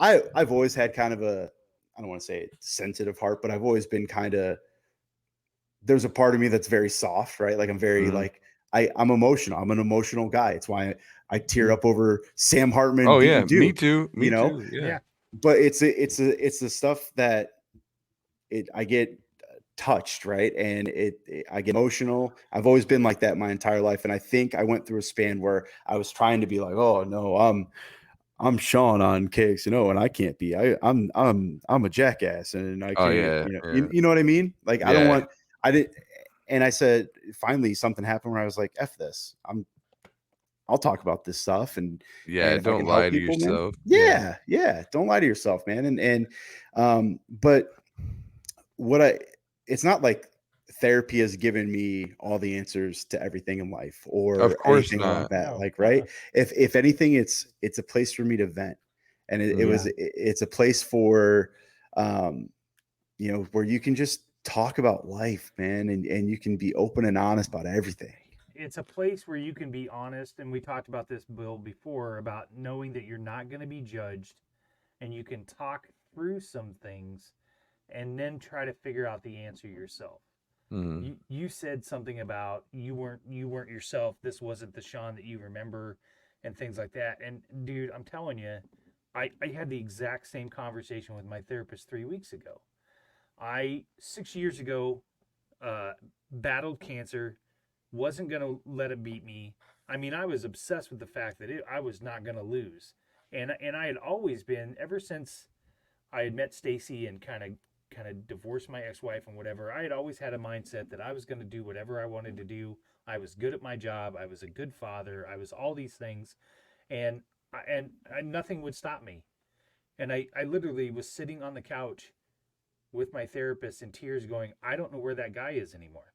I've always had kind of I don't want to say sensitive heart, but I've always been there's a part of me that's very soft, right? Like I'm very like, I'm emotional. I'm an emotional guy. It's why I tear up over Sam Hartman. Oh yeah, me too. Me too. Yeah. But it's the stuff that I get touched, right? And I get emotional. I've always been like that my entire life. And I think I went through a span where I was trying to be like, oh no, I'm Sean on KXNO, and I can't be. I'm a jackass, and I can't. You know what I mean? Like I didn't. And I said, finally, something happened where I was like, "F this. I'll talk about this stuff." And don't lie to yourself. Man, yeah, don't lie to yourself, man. But it's not like therapy has given me all the answers to everything in life or Of course anything along not. that. No. Like, right. If anything, it's a place for me to vent. And it's a place for, you know, where you can just talk about life, man. And you can be open and honest about everything. It's a place where you can be honest. And we talked about this, Bill, before, about knowing that you're not going to be judged, and you can talk through some things and then try to figure out the answer yourself. You said something about you weren't yourself. This wasn't the Sean that you remember, and things like that. And dude, I'm telling you, I had the exact same conversation with my therapist 3 weeks ago. 6 years ago, battled cancer, wasn't gonna let it beat me. I mean, I was obsessed with the fact that I was not gonna lose, and I had always been, ever since I had met Stacy and kind of divorced my ex-wife and whatever. I had always had a mindset that I was going to do whatever I wanted to do. I was good at my job. I was a good father. I was all these things, and nothing would stop me. And I literally was sitting on the couch with my therapist in tears, going, I don't know where that guy is anymore.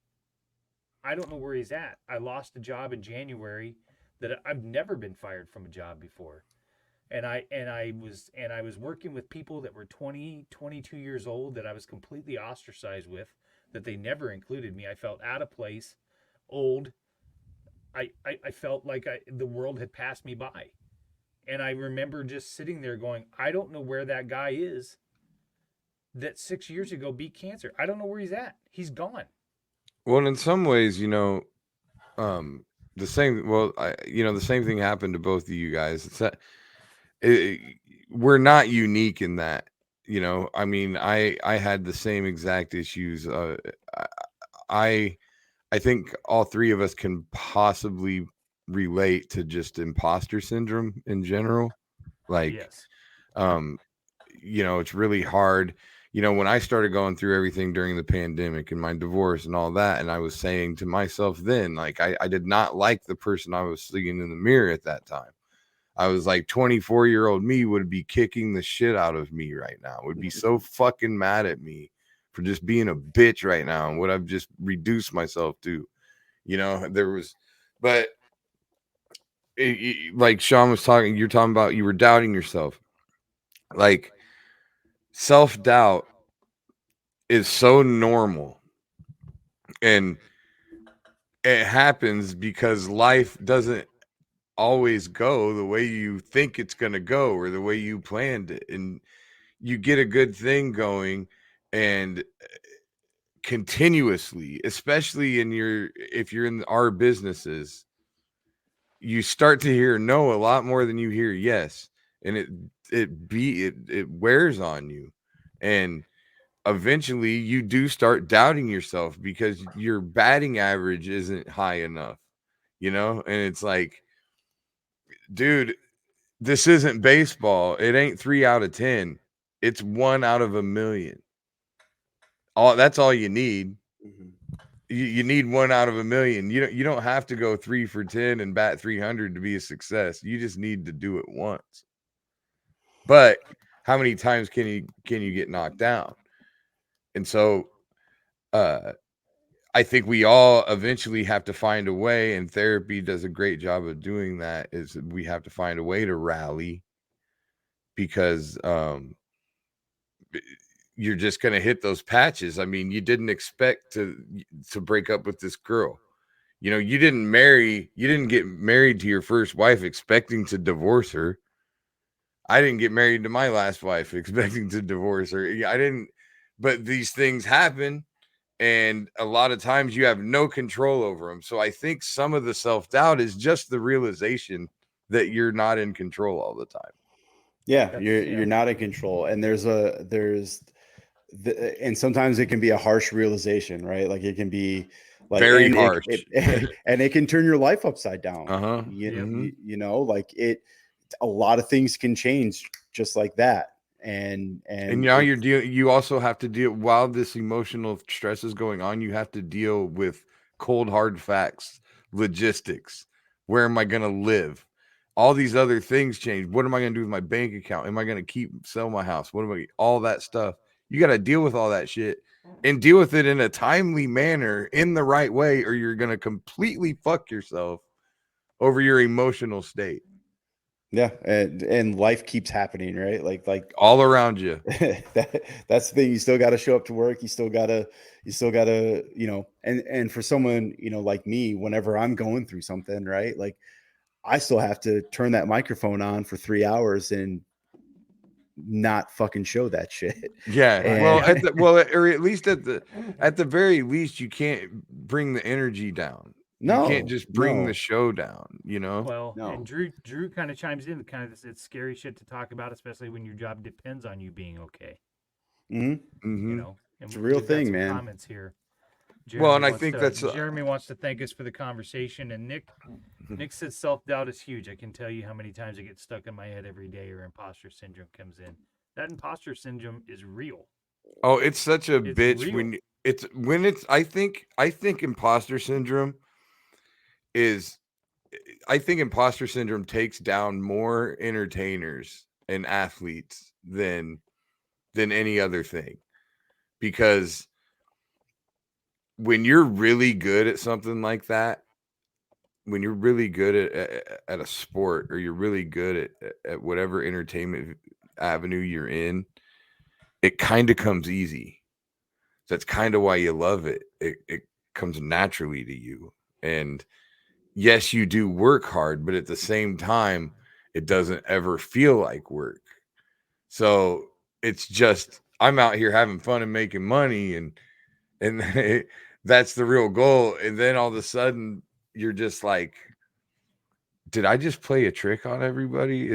I don't know where he's at. I lost a job in January that I've never been fired from a job before. And I was working with people that were 20, 22 years old that I was completely ostracized with, that they never included me. I felt out of place, old. I felt like the world had passed me by. And I remember just sitting there going, I don't know where that guy is that 6 years ago beat cancer. I don't know where he's at. He's gone. Well, in some ways, you know, the same. Well, the same thing happened to both of you guys. It's that we're not unique in that. You know, I mean, I had the same exact issues. I think all three of us can possibly relate to just imposter syndrome in general. Like, Yes. You know, it's really hard. You know, when I started going through everything during the pandemic and my divorce and all that, and I was saying to myself then, like, I did not like the person I was seeing in the mirror at that time. I was like, 24-year-old me would be kicking the shit out of me right now, would be so fucking mad at me for just being a bitch right now and what I've just reduced myself to. You know, but like Sean was talking, you're talking about, you were doubting yourself. Like, self-doubt is so normal, and it happens because life doesn't always go the way you think it's going to go or the way you planned it. And you get a good thing going, and continuously, especially if you're in our businesses, you start to hear no a lot more than you hear yes, and it wears on you, and eventually you do start doubting yourself because your batting average isn't high enough, you know. And it's like, dude, this isn't baseball. It ain't 3 out of 10. It's 1 out of a million. That's all you need. You need 1 out of a million. You don't have to go 3 for 10 and bat 300 to be a success. You just need to do it once. But how many times can you get knocked down? And so I think we all eventually have to find a way, and therapy does a great job of doing that, is we have to find a way to rally, because you're just going to hit those patches. I mean, you didn't expect to break up with this girl. You know, you didn't get married to your first wife expecting to divorce her. I didn't get married to my last wife expecting to divorce her. I didn't, but these things happen, and a lot of times you have no control over them. So I think some of the self-doubt is just the realization that you're not in control all the time. Yeah, you're not in control, and and sometimes it can be a harsh realization, right? Like, it can be like very harsh, and it can turn your life upside down. You know, like a lot of things can change just like that. And now you also have to deal, while this emotional stress is going on, you have to deal with cold hard facts, logistics. Where am I going to live? All these other things change. What am I going to do with my bank account? Am I going to sell my house? All that stuff. You got to deal with all that shit and deal with it in a timely manner in the right way, or you're going to completely fuck yourself over your emotional state. Yeah, and life keeps happening, right? Like all around you. That's the thing. You still got to show up to work. You still gotta, and for someone, like me, whenever I'm going through something, right? Like I still have to turn that microphone on for 3 hours and not fucking show that shit. Yeah. And, Or at least at the very least, you can't bring the energy down. You can't just bring the show down, Well, No. and Drew kind of chimes in, kind of it's scary shit to talk about, especially when your job depends on you being okay. Mhm. And It's a real we've got thing, some man. Comments here. And I think Jeremy wants to thank us for the conversation, and Nick says self-doubt is huge. I can tell you how many times I get stuck in my head every day, or imposter syndrome comes in. That imposter syndrome is real. Oh, it's such a It's bitch real. I think imposter syndrome takes down more entertainers and athletes than any other thing, because when you're really good at something like that, when you're really good at a sport, or you're really good at whatever entertainment avenue you're in, it kind of comes easy. That's kind of why you love it. It comes naturally to you. And yes, you do work hard, but at the same time, it doesn't ever feel like work. So it's just, I'm out here having fun and making money, and that's the real goal. And then all of a sudden you're just like, did I just play a trick on everybody?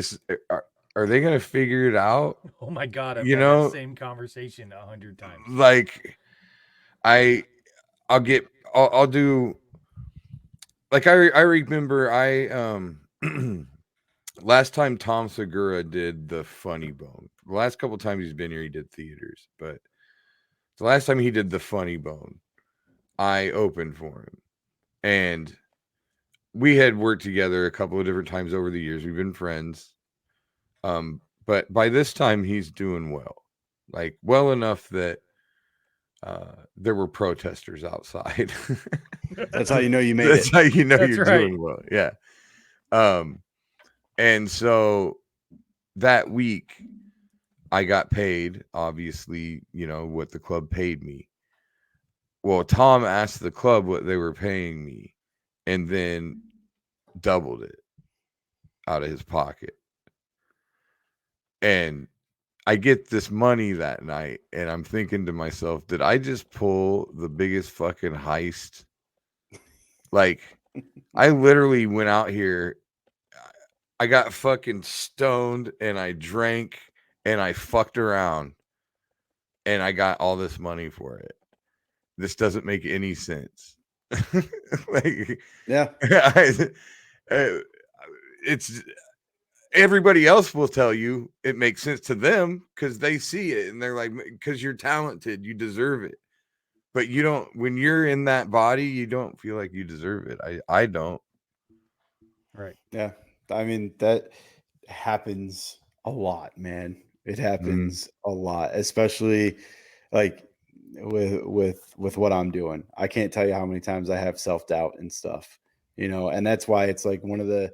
Are they going to figure it out? Oh my God. I've had that same conversation 100 times. Like I'll do, like, I remember last time Tom Segura did the Funny Bone. The last couple times he's been here, he did theaters, but the last time he did the Funny Bone, I opened for him, and we had worked together a couple of different times over the years. We've been friends. But by this time he's doing well, like well enough that there were protesters outside. That's how you know you made That's it. how you know That's you're right. doing well. Yeah. And so that week I got paid, obviously, what the club paid me. Well, Tom asked the club what they were paying me, and then doubled it out of his pocket. And I get this money that night, and I'm thinking to myself, did I just pull the biggest fucking heist? Like, I literally went out here, I got fucking stoned, and I drank, and I fucked around, and I got all this money for it. This doesn't make any sense. Like, Yeah. It's, everybody else will tell you it makes sense to them because they see it, and they're like, because you're talented, you deserve it. But you don't, when you're in that body, you don't feel like you deserve it. I don't. Right. Yeah. I mean, that happens a lot, man. It happens a lot, especially like with what I'm doing. I can't tell you how many times I have self-doubt and stuff, and that's why it's like one of the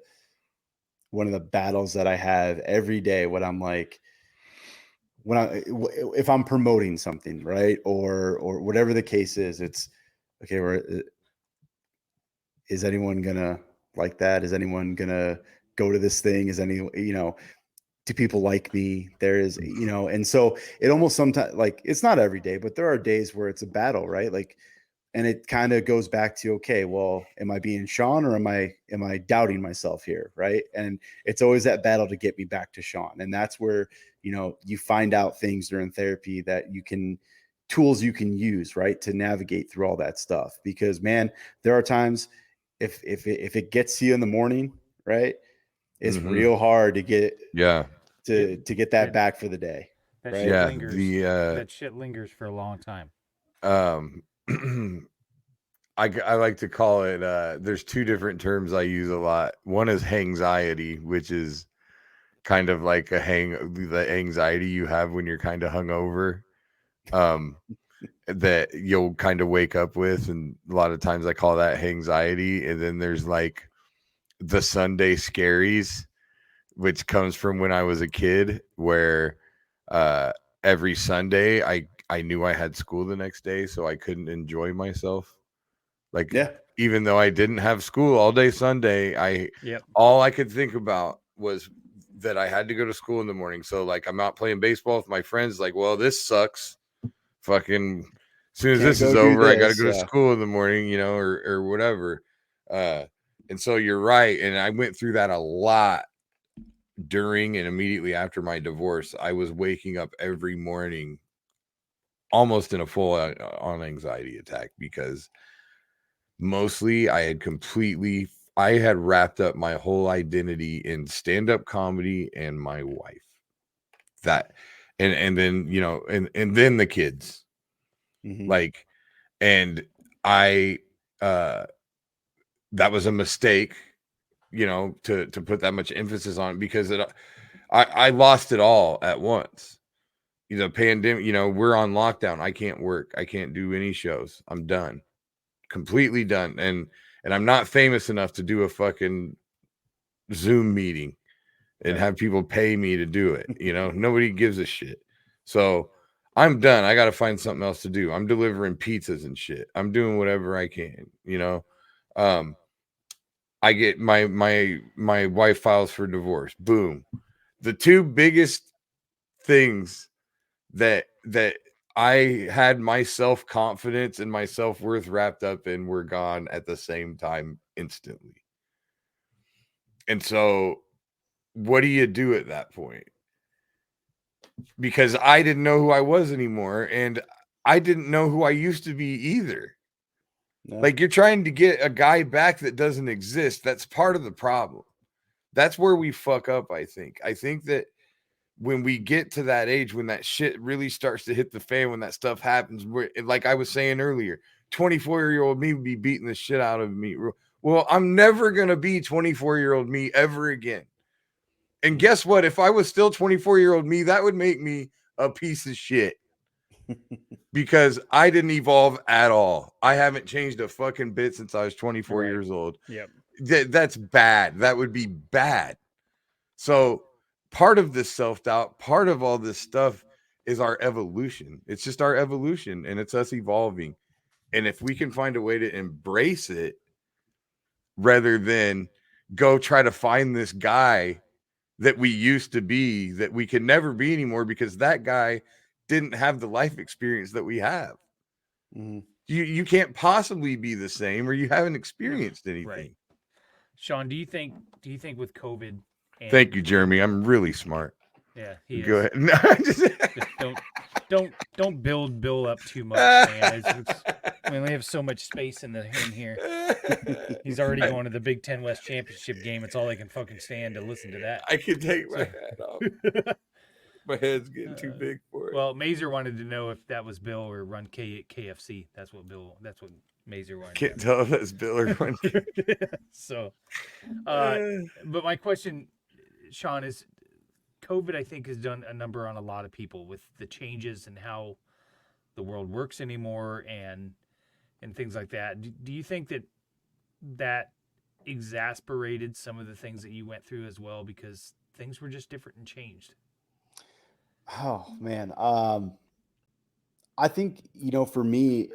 battles that I have every day when I'm like, if I'm promoting something, right? Or whatever the case is, it's okay, is anyone gonna like that? Is anyone gonna go to this thing? Is any, do people like me? There is, and so it almost sometimes, like, it's not every day, but there are days where it's a battle, right? Like, and it kind of goes back to, okay, well, am I being Sean, or am I doubting myself here, right? And it's always that battle to get me back to Sean. And that's where, you find out things during therapy that tools you can use, right, to navigate through all that stuff. Because, man, there are times if it gets to you in the morning, right, it's real hard to get to get that back for the day. That Right? shit lingers. That shit lingers for a long time. I like to call it, there's two different terms I use a lot. One is hangxiety, which is kind of like the anxiety you have when you're kind of hungover. that you'll kind of wake up with. And a lot of times I call that anxiety. And then there's like the Sunday scaries, which comes from when I was a kid, where uh, every Sunday I knew I had school the next day, so I couldn't enjoy myself. Like, Yeah. even though I didn't have school all day Sunday, Yep. all I could think about was that I had to go to school in the morning. So like, I'm out playing baseball with my friends. Like, well, this sucks. Fucking, as soon as Can't this is go do over, I got to this, go to yeah. school in the morning, you know, or whatever. And so you're right. And I went through that a lot during and immediately after my divorce. I was waking up every morning almost in a full on anxiety attack, because mostly I had wrapped up my whole identity in stand-up comedy and my wife. That, and then, you know, and then the kids. Mhm. Like, and I that was a mistake, you know, to put that much emphasis on it, because I lost it all at once. You know, pandemic, you know, we're on lockdown. I can't work. I can't do any shows. I'm done. Completely done. And I'm not famous enough to do a fucking Zoom meeting and Right. have people pay me to do it. You know, nobody gives a shit. So I'm done. I got to find something else to do. I'm delivering pizzas and shit. I'm doing whatever I can, you know. I get my wife files for divorce. Boom. The two biggest things that I had my self-confidence and my self-worth wrapped up in were gone at the same time, instantly. And so what do you do at that point? Because I didn't know who I was anymore, and I didn't know who I used to be either. Yeah. Like, you're trying to get a guy back that doesn't exist. That's part of the problem. That's where we fuck up, I think. I think that when we get to that age, when that shit really starts to hit the fan, when that stuff happens, like I was saying earlier, 24-year-old me would be beating the shit out of me. Well, I'm never going to be 24-year-old me ever again. And guess what? If I was still 24-year-old me, that would make me a piece of shit, because I didn't evolve at all. I haven't changed a fucking bit since I was 24 Right. years old. Yep. That's bad. That would be bad. So part of this self-doubt, part of all this stuff is our evolution. It's just our evolution, and it's us evolving. And if we can find a way to embrace it rather than go try to find this guy that we used to be, that we can never be anymore, because that guy didn't have the life experience that we have. Mhm. You can't possibly be the same, or you haven't experienced anything. Right. Sean, do you think with COVID and Thank you, Jeremy. I'm really smart. Yeah, he Go is. ahead. No, Just don't build Bill up too much, man. We only have so much space in here. He's already going to the Big Ten West Championship game. It's all I can fucking stand to listen to that. I can take my hat off. My head's getting too big for it. Well, Mazer wanted to know if that was Bill or Run KFC. That's what Mazer wanted. Can't tell if that's Bill or Run. So, but my question, Sean, is COVID, I think, has done a number on a lot of people with the changes and how the world works anymore and things like that. Do you think that exasperated some of the things that you went through as well, because things were just different and changed? Oh man. I think, for me,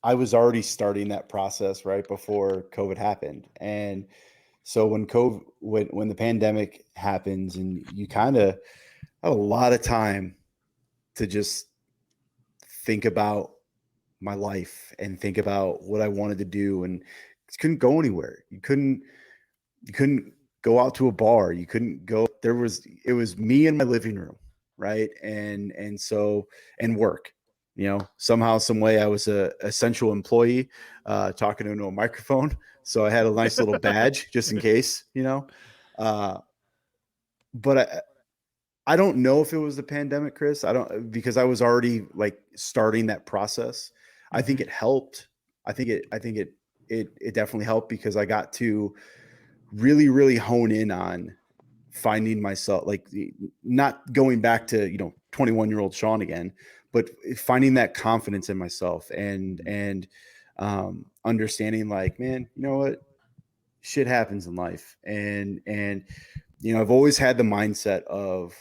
I was already starting that process right before COVID happened. And so when the pandemic happens, and you kind of have a lot of time to just think about my life and think about what I wanted to do, and couldn't go anywhere. You couldn't go out to a bar. You couldn't go. It was me in my living room, right? And work. Somehow, some way, I was a essential employee, talking into a microphone. So I had a nice little badge just in case, but I don't know if it was the pandemic, Chris. Because I was already like starting that process. I think it helped. I think it definitely helped, because I got to really, really hone in on finding myself, like not going back to, 21-year-old Sean again, but finding that confidence in myself and understanding like, man, you know what, shit happens in life. And I've always had the mindset of,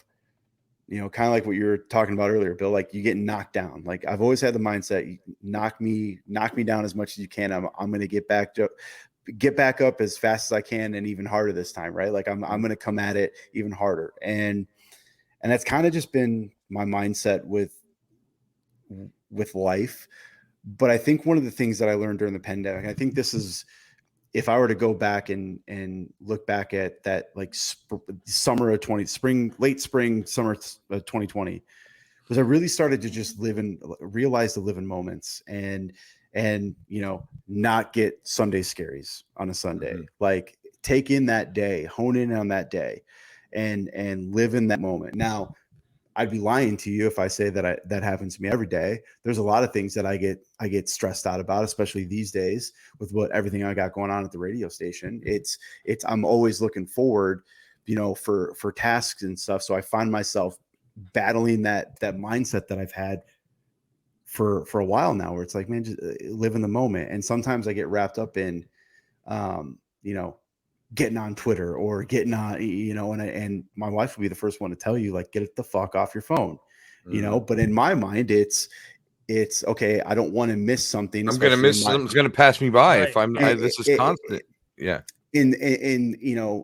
kind of like what you were talking about earlier, Bill, like you get knocked down. Like I've always had the mindset, you knock me down as much as you can. I'm going to get back up as fast as I can, and even harder this time. Right. Like I'm going to come at it even harder. And that's kind of just been my mindset with life. But I think one of the things that I learned during the pandemic, I think this is, if I were to go back and look back at that, like summer of late spring, summer of 2020, was I really started to just realize to live in moments and not get Sunday scaries on a Sunday. Mm-hmm. Like take in that day, hone in on that day, and live in that moment. Now, I'd be lying to you if I say that happens to me every day. There's a lot of things that I get stressed out about, especially these days with everything I got going on at the radio station. I'm always looking forward, for tasks and stuff. So I find myself battling that mindset that I've had for a while now, where it's like, man, just live in the moment. And sometimes I get wrapped up in, getting on Twitter or getting on, and my wife will be the first one to tell you, like, get it the fuck off your phone, but in my mind, it's okay. I don't want to miss something. I'm going to miss something's going to pass me by. Right. If I'm, this is constant. Yeah. In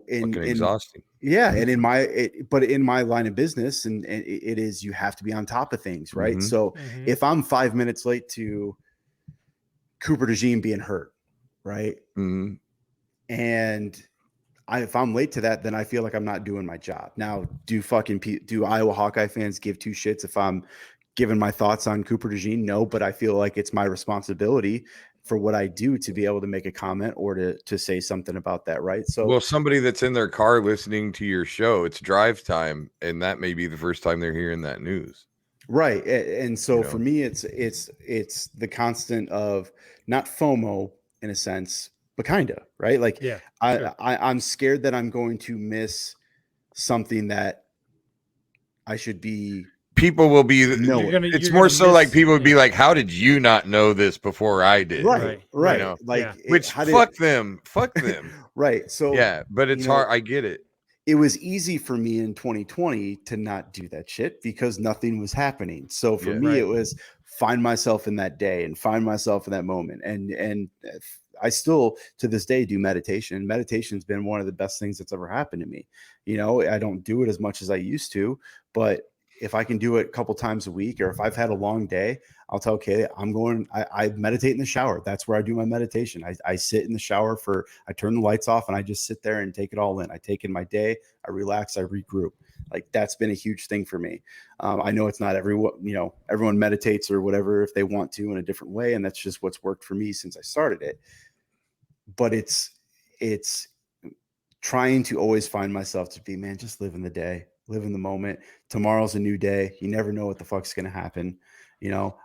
exhausting. Yeah. And but in my line of business, and it is, you have to be on top of things. Right. Mm-hmm. So if I'm 5 minutes late to Cooper DeJean being hurt, right. Mm-hmm. And if I'm late to that, then I feel like I'm not doing my job. Now, do Iowa Hawkeye fans give two shits if I'm giving my thoughts on Cooper DeJean? No, but I feel like it's my responsibility for what I do to be able to make a comment or to say something about that. Right. So, well, somebody that's in their car listening to your show, it's drive time, and that may be the first time they're hearing that news. Right. And so for me, it's the constant of not FOMO in a sense, but kind of, right? Like, yeah, I'm scared that I'm going to miss something that I should be. People will be. It's more so like people would be like, "How did you not know this before I did?" Right. Like, fuck them. Right. So yeah, but it's hard. I get it. It was easy for me in 2020 to not do that shit because nothing was happening. So for me, it was find myself in that day and find myself in that moment. And I still to this day do meditation. Meditation's been one of the best things that's ever happened to me. I don't do it as much as I used to, but if I can do it a couple times a week, or if I've had a long day, I'll tell Kay, I meditate in the shower. That's where I do my meditation. I sit in the shower I turn the lights off and I just sit there and take it all in. I take in my day, I relax, I regroup. Like that's been a huge thing for me. I know it's not everyone meditates or whatever if they want to in a different way. And that's just what's worked for me since I started it. But it's trying to always find myself to be, man, just live in the day, live in the moment. Tomorrow's a new day. You never know what the fuck's going to happen.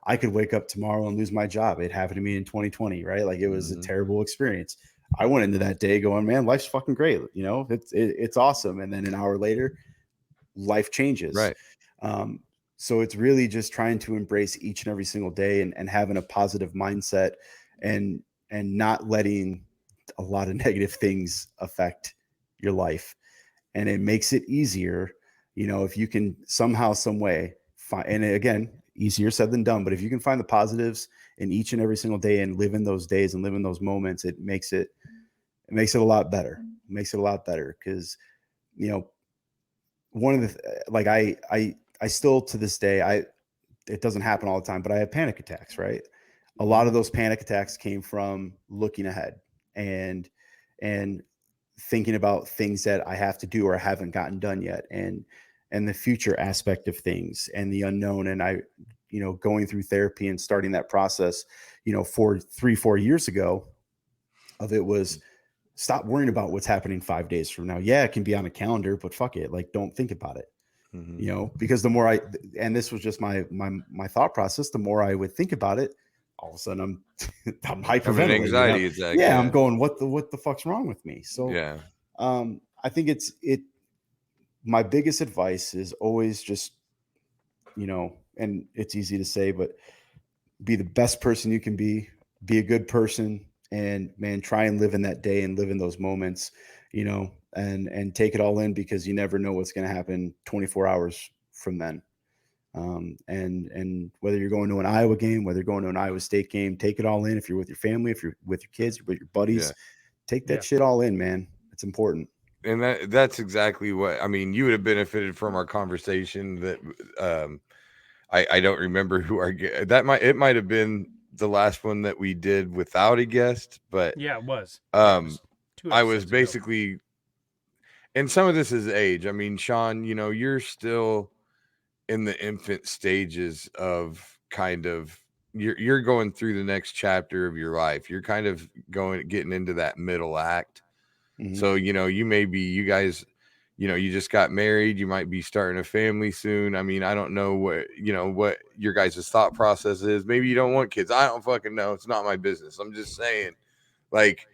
I could wake up tomorrow and lose my job. It happened to me in 2020, right? Like it was a terrible experience. I went into that day going, man, life's fucking great. It's awesome. And then an hour later, life changes. Right. So it's really just trying to embrace each and every single day and having a positive mindset and not letting a lot of negative things affect your life. And it makes it easier, if you can somehow, some way find, and again, easier said than done, but if you can find the positives in each and every single day and live in those days and live in those moments, it makes it a lot better. It makes it a lot better. Cause one of the, I still to this day, it doesn't happen all the time, but I have panic attacks, right? A lot of those panic attacks came from looking ahead and thinking about things that I have to do or haven't gotten done yet. And the future aspect of things and the unknown. And I, going through therapy and starting that process, 3-4 years ago of it was stop worrying about what's happening 5 days from now. Yeah, it can be on a calendar, but fuck it. Like, don't think about it, because the more and this was just my thought process, the more I would think about it, all of a sudden I'm hyperventilating. Anxiety attack. Yeah, I'm going, what the fuck's wrong with me? So yeah, I think my biggest advice is always just, and it's easy to say, but be the best person you can be a good person, and man, try and live in that day and live in those moments, and take it all in, because you never know what's going to happen 24 hours from then. And whether you're going to an Iowa game, whether you're going to an Iowa State game, take it all in. If you're with your family, if you're with your kids, with your buddies, take that shit all in, man. It's important. And that's exactly what I mean. You would have benefited from our conversation. That I don't remember who it might have been the last one that we did without a guest, but yeah, it was. I was basically, and some of this is age. I mean, Sean, you're still in the infant stages of kind of you're going through the next chapter of your life. You're kind of getting into that middle act. Mm-hmm. So, you guys, you just got married. You might be starting a family soon. I mean, I don't know what your guys' thought process is. Maybe you don't want kids. I don't fucking know. It's not my business. I'm just saying, like,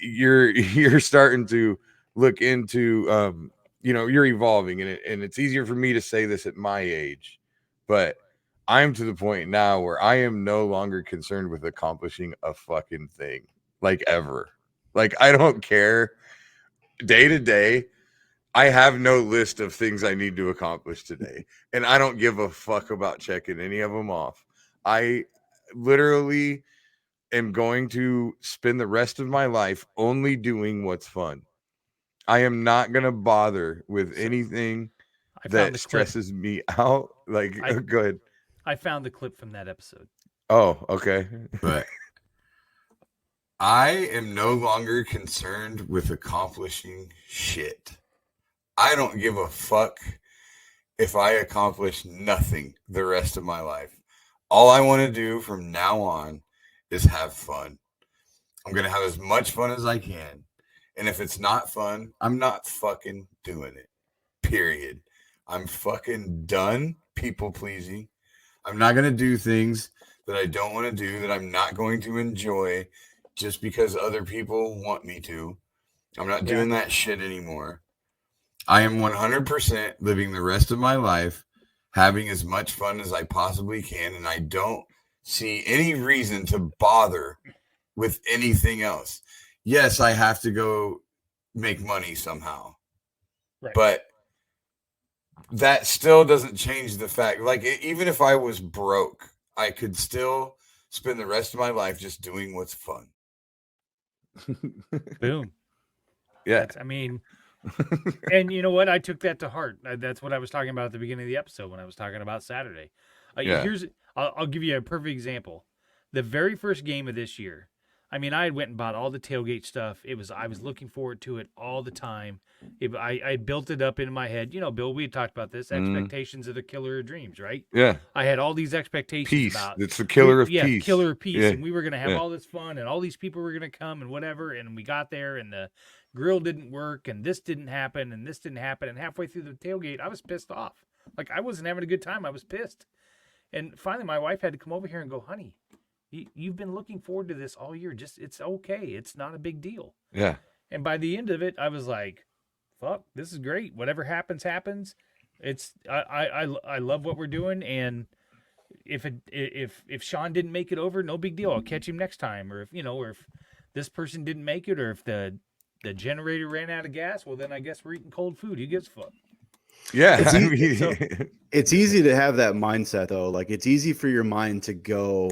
you're starting to look into, you're evolving, and it's easier for me to say this at my age, but I'm to the point now where I am no longer concerned with accomplishing a fucking thing, like, ever. Like, I don't care. Day to day, I have no list of things I need to accomplish today, and I don't give a fuck about checking any of them off. I literally am going to spend the rest of my life only doing what's fun. I am not going to bother with anything that stresses me out. Like, go ahead. I found the clip from that episode. Oh, okay. But I am no longer concerned with accomplishing shit. I don't give a fuck if I accomplish nothing the rest of my life. All I want to do from now on is have fun. I'm going to have as much fun as I can. And if it's not fun, I'm not fucking doing it. Period. I'm fucking done people pleasing. I'm not going to do things that I don't want to do, that I'm not going to enjoy just because other people want me to. I'm not doing that shit anymore. I am 100% living the rest of my life having as much fun as I possibly can, and I don't see any reason to bother with anything else. Yes, I have to go make money somehow. Right. But that still doesn't change the fact, like, even if I was broke, I could still spend the rest of my life just doing what's fun. Boom. Yeah. And you know what? I took that to heart. That's what I was talking about at the beginning of the episode when I was talking about Saturday. I'll give you a perfect example. The very first game of this year, I went and bought all the tailgate stuff. I was looking forward to it all the time. I built it up in my head. Bill, we had talked about this. Expectations are the killer of dreams, right? Yeah. I had all these expectations about. It's the killer of peace. Killer of peace. Yeah. And we were going to have all this fun, and all these people were going to come and whatever. And we got there, and the grill didn't work, and this didn't happen, and this didn't happen. And halfway through the tailgate, I was pissed off. Like, I wasn't having a good time. I was pissed. And finally, my wife had to come over here and go, honey, you've been looking forward to this all year. Just, it's okay. It's not a big deal. Yeah. And by the end of it, I was like, fuck, this is great. Whatever happens, happens. I love what we're doing. And if Sean didn't make it over, no big deal. I'll catch him next time. Or if this person didn't make it, or if the generator ran out of gas, well, then I guess we're eating cold food. Who gives a fuck? Yeah. It's easy to have that mindset, though. Like, it's easy for your mind to go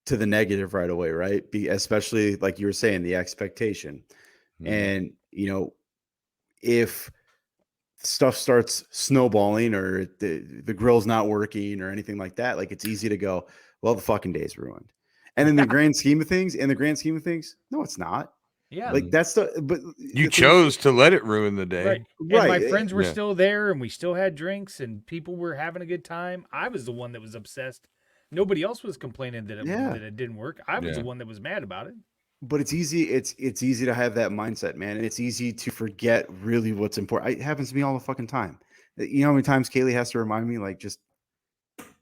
to the negative right away, right? Especially like you were saying, the expectation. And, if stuff starts snowballing, or the grill's not working or anything like that, like, it's easy to go, well, the fucking day's ruined. And in the grand scheme of things, no, it's not. Yeah. Like, but you chose to let it ruin the day. Right. And my friends were still there, and we still had drinks, and people were having a good time. I was the one that was obsessed. Nobody else was complaining that it didn't work. I was the one that was mad about it. But it's easy. It's easy to have that mindset, man. And it's easy to forget really what's important. It happens to me all the fucking time. You know how many times Kaylee has to remind me, like, just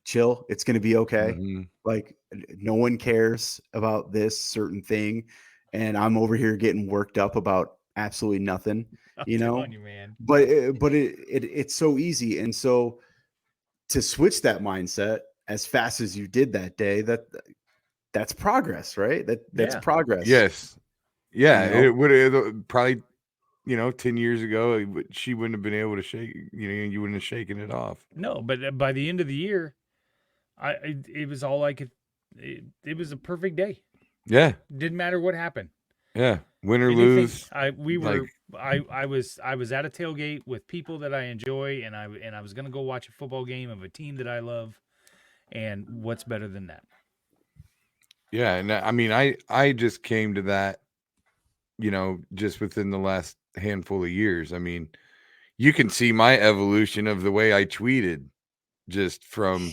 chill. It's going to be okay. Mm-hmm. Like, no one cares about this certain thing. And I'm over here getting worked up about absolutely nothing, I'm telling you, man. But it's so easy. And so to switch that mindset as fast as you did that day, that's progress, right? That's progress. Yes. Yeah. You know? It would have probably, 10 years ago, she wouldn't have been able to shake, you wouldn't have shaken it off. No, but by the end of the year, it was all I could. It was a perfect day. Yeah. Didn't matter what happened. Yeah. Win or Anything, lose. I was at a tailgate with people that I enjoy, and I was gonna go watch a football game of a team that I love, and what's better than that? Yeah, and I mean, I just came to that, just within the last handful of years. I mean, you can see my evolution of the way I tweeted, just from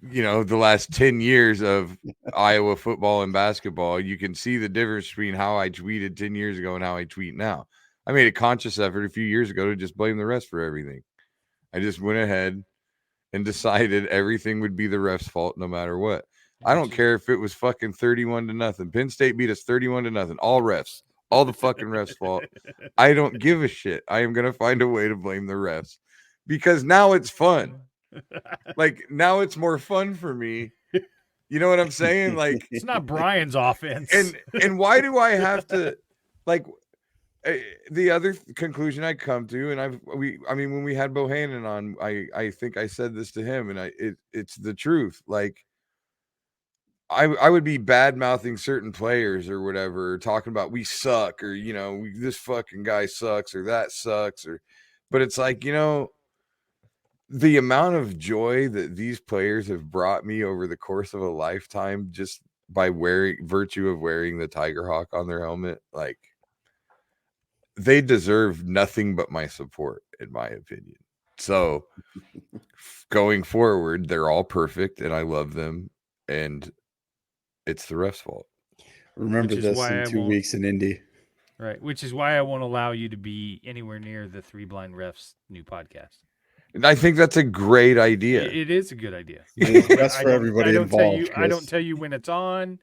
the last 10 years of Iowa football and basketball. You can see the difference between how I tweeted 10 years ago and how I tweet now. I made a conscious effort a few years ago to just blame the refs for everything. I just went ahead and decided everything would be the refs' fault no matter what. I don't care if it was fucking 31-0. Penn State beat us 31-0. All refs. All the fucking refs' fault. I don't give a shit. I am going to find a way to blame the refs because now it's fun. Like, now it's more fun for me. You know what I'm saying? Like, it's not Brian's offense. And why do I have to, like, the other conclusion I come to, and when we had Bohannon on, I think I said this to him, and it's the truth. Like, I would be bad mouthing certain players or whatever, or talking about we suck, or this fucking guy sucks, or that sucks, but it's like, the amount of joy that these players have brought me over the course of a lifetime just by virtue of wearing the Tiger Hawk on their helmet, like, they deserve nothing but my support, in my opinion. So going forward, they're all perfect and I love them, and it's the ref's fault. Remember this in 2 weeks in Indy. Right. Which is why I won't allow you to be anywhere near the Three Blind Refs new podcast. And I think that's a great idea. It is a good idea. That's for everybody involved. I don't tell you when it's on.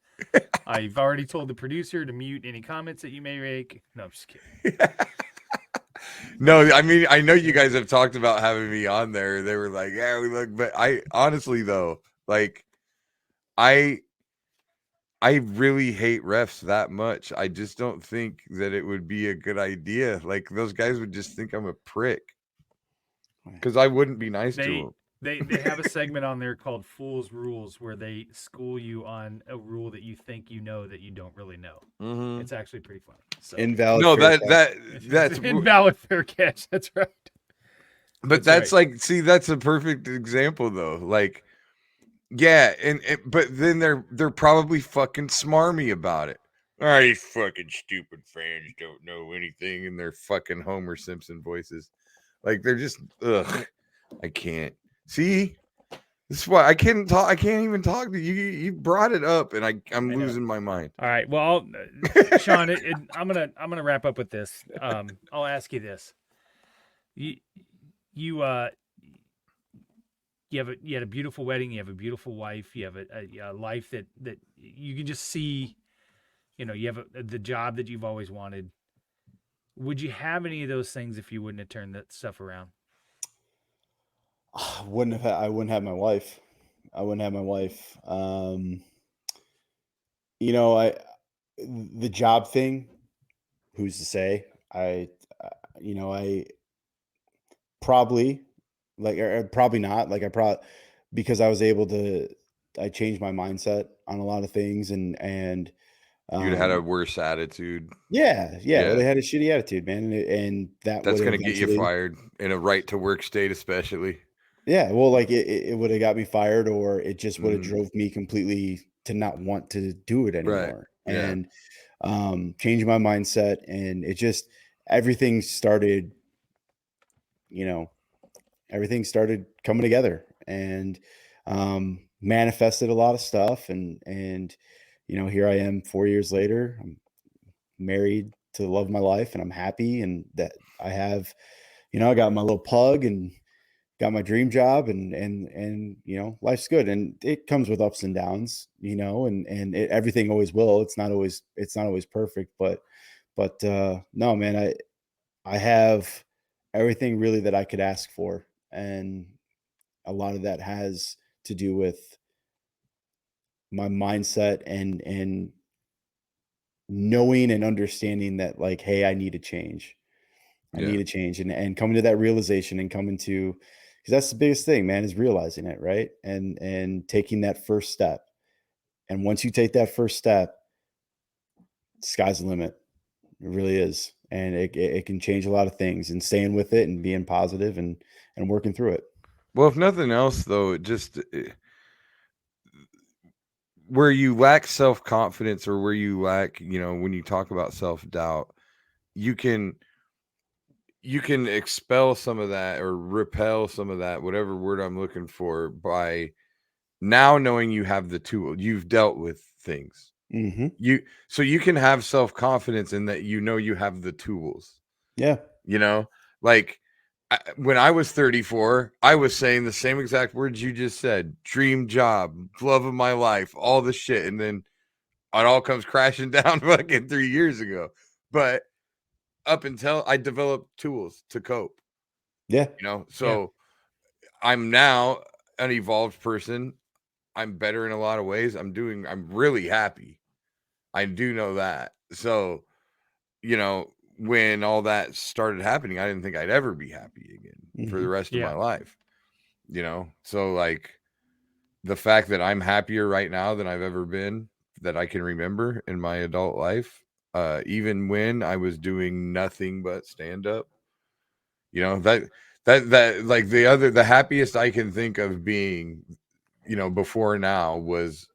I've already told the producer to mute any comments that you may make. No, I'm just kidding. No, I mean, I know you guys have talked about having me on there. They were like, yeah, we look, but I honestly though, like, I really hate refs that much. I just don't think that it would be a good idea. Like, those guys would just think I'm a prick because I wouldn't be nice to them. They have a segment on there called Fool's Rules where they school you on a rule that you think you know that you don't really know. Mm-hmm. It's actually pretty funny. So, invalid. No, that's invalid fair catch. That's right. But that's right. Like, see, that's a perfect example though. Like, yeah, and but then they're probably fucking smarmy about it. All right, these fucking stupid fans don't know anything in their fucking Homer Simpson voices. Like, they're just I can't. See, this is why I can't talk. I can't even talk to you. You brought it up, and I'm losing my mind. All right, well, Sean, I'm gonna wrap up with this. I'll ask you this: you had a beautiful wedding. You have a beautiful wife. You have a life that you can just see. You have the job that you've always wanted. Would you have any of those things if you wouldn't have turned that stuff around? I wouldn't have my wife. I wouldn't have my wife. The job thing, who's to say? I probably, like, or probably not. Like, because I was able to, I changed my mindset on a lot of things, and you'd had a worse attitude. Yeah. Well, they had a shitty attitude, man, and that's going to get you fired in a right to work state, especially. Yeah, well, like, it would have got me fired, or it just would have drove me completely to not want to do it anymore. Right. Yeah. And changed my mindset, and it just everything started coming together, and manifested a lot of stuff, and here I am 4 years later. I'm married to the love of my life, and I'm happy, and that I have, I got my little pug and got my dream job, and life's good, and it comes with ups and downs, and everything always will. It's not always perfect, but no, man, I have everything really that I could ask for, And a lot of that has to do with my mindset and knowing and understanding that, like, hey, I need to change. I Yeah. need to change, and coming to that realization and coming to, because that's the biggest thing, man, is realizing it, right? And taking that first step. And once you take that first step, sky's the limit. It really is. And it can change a lot of things, and staying with it and being positive and working through it. Well, if nothing else, though, it just where you lack self-confidence, or where you lack, when you talk about self-doubt, you can expel some of that, or repel some of that, whatever word I'm looking for, by now knowing you have the tool. You've dealt with things. Mm-hmm. So you can have self-confidence in that, you have the tools. Yeah. Like, when I was 34, I was saying the same exact words you just said: dream job, love of my life, all the shit. And then it all comes crashing down fucking 3 years ago. But up until I developed tools to cope, Yeah. so I'm now an evolved person. I'm better in a lot of ways. I'm really happy. I do know that. So, when all that started happening, I didn't think I'd ever be happy again for the rest of my life. So, like, the fact that I'm happier right now than I've ever been, that I can remember in my adult life, even when I was doing nothing but stand up, that like the happiest I can think of being, before now, was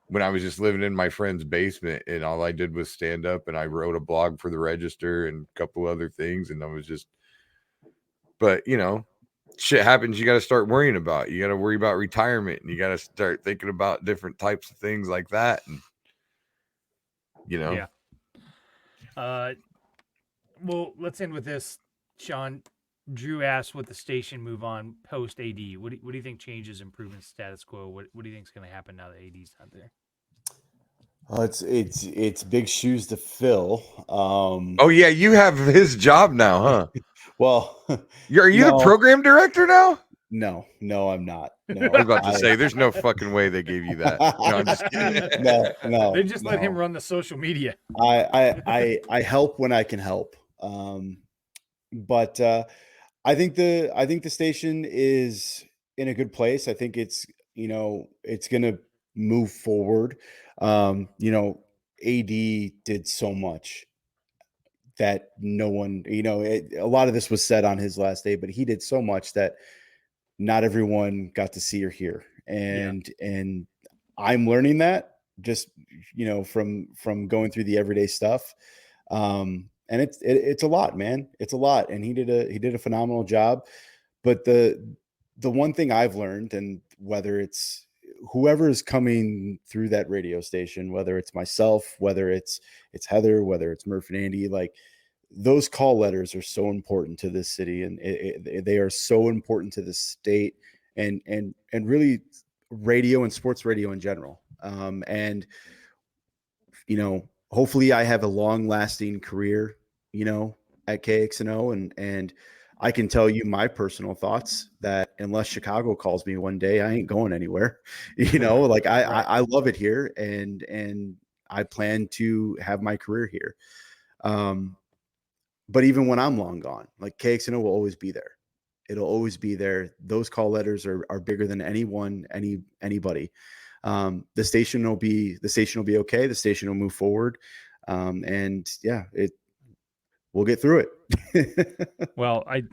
when I was just living in my friend's basement, and all I did was stand up, and I wrote a blog for the Register and a couple other things. And I was just, but shit happens. You got to start worrying about. You got to worry about retirement, and you got to start thinking about different types of things like that. And Yeah. Well, let's end with this, Sean. Drew asked, "What the station move on post AD? What do you think changes, improvements, status quo? What do you think is going to happen now that AD's not there?" It's big shoes to fill. Oh yeah, you have his job now, huh? Well, Are you the program director now? No, I'm not. No, I was about to say, there's no fucking way they gave you that. No, I'm just kidding. No. They just let him run the social media. I help when I can help. But I think the station is in a good place. I think it's it's gonna move forward. AD did so much that no one, a lot of this was said on his last day, but he did so much that not everyone got to see or hear. And I'm learning that just, from going through the everyday stuff. And it's a lot, man. It's a lot. And he did a phenomenal job. But the one thing I've learned, and whether it's whoever is coming through that radio station, whether it's myself, whether it's Heather, whether it's Murph and Andy, like, those call letters are so important to this city, and they are so important to the state, and really radio and sports radio in general. And hopefully I have a long lasting career, at KXNO, and I can tell you my personal thoughts that unless Chicago calls me one day, I ain't going anywhere. Like, I love it here, and I plan to have my career here. But even when I'm long gone, like, KXNO will always be there. It'll always be there. Those call letters are bigger than anybody. The station will be okay. The station will move forward. And yeah, we'll get through it. Well, I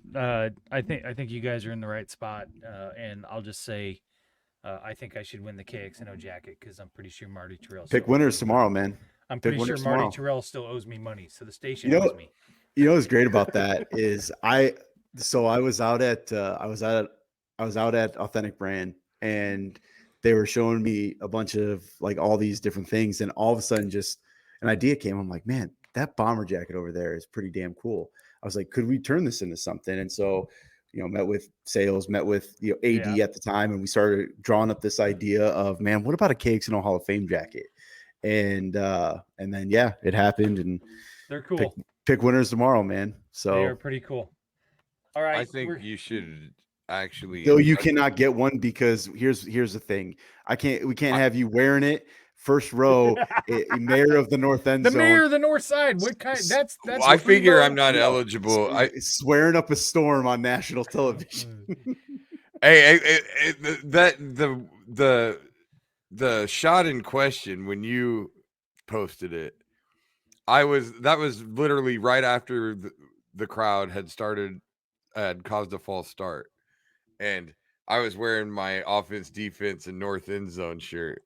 think you guys are in the right spot. And I'll just say, I think I should win the KXNO jacket, because I'm pretty sure Marty Terrell Pick winners tomorrow, man. I'm pretty sure Marty Terrell still owes me money, so the station owes me. What's great about that is I was out at Authentic Brand, and they were showing me a bunch of, like, all these different things, and all of a sudden just an idea came. I'm like, man, that bomber jacket over there is pretty damn cool. I was like, could we turn this into something? And so, met with sales, met with AD at the time, and we started drawing up this idea of, man, what about a KXNO Hall of Fame jacket? And then it happened, and they're cool. Pick winners tomorrow, man. So they are pretty cool. All right, I think you should actually. Though you cannot get one because here's the thing. We can't have you wearing it. First row, mayor of the north end the zone. mayor of the north side. What kind? That's. I figure low. I'm not eligible. Swearing up a storm on national television. The shot in question when you posted it, that was literally right after the crowd had caused a false start, and I was wearing my offense, defense, and north end zone shirt.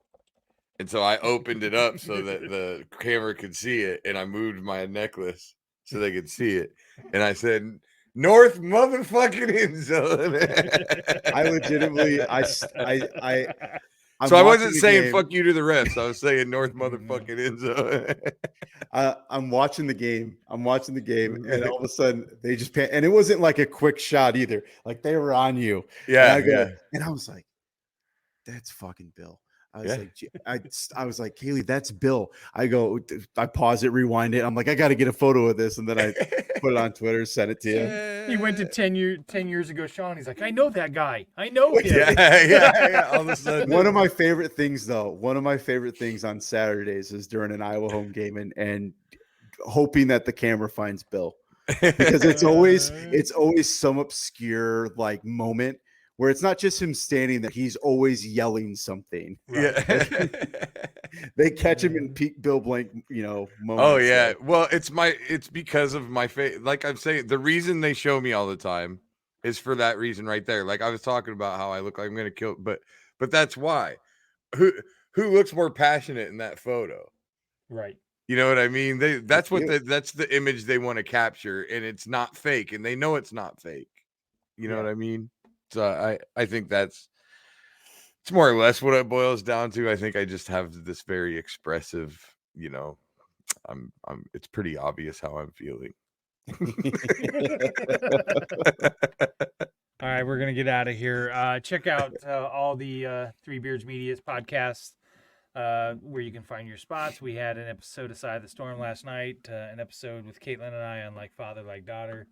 And so I opened it up so that the camera could see it, and I moved my necklace so they could see it. And I said, North motherfucking end zone. I legitimately, so I wasn't saying fuck you to the refs. I was saying North motherfucking end zone. I'm watching the game. And all of a sudden they just and it wasn't like a quick shot either. Like they were on you. Yeah. And I was like, that's fucking Bill. I was like, Kaylee, that's Bill. I pause it, rewind it. I'm like, I got to get a photo of this. And then I put it on Twitter, sent it to you. He went to 10 years ago, Sean. He's like, I know that guy. I know him. Yeah. All of a sudden. One of my favorite things on Saturdays is during an Iowa home game and hoping that the camera finds Bill. Because it's always some obscure like moment where it's not just him standing there, he's always yelling something. Right? Yeah. They catch him in peak Bill Blank, moments. Oh yeah. So. Well, it's because of my face. Like I'm saying, the reason they show me all the time is for that reason right there. Like I was talking about how I look like I'm gonna kill, but that's why. Who looks more passionate in that photo? Right. You know what I mean? That's the image they want to capture, and it's not fake, and they know it's not fake. You know what I mean? So I think it's more or less what it boils down to. I think I just have this very expressive, it's pretty obvious how I'm feeling. All right, we're going to get out of here. Check out all the Three Beards Media's podcasts where you can find your spots. We had an episode of Side of the Storm last night, an episode with Caitlin and I on Like Father, Like Daughter.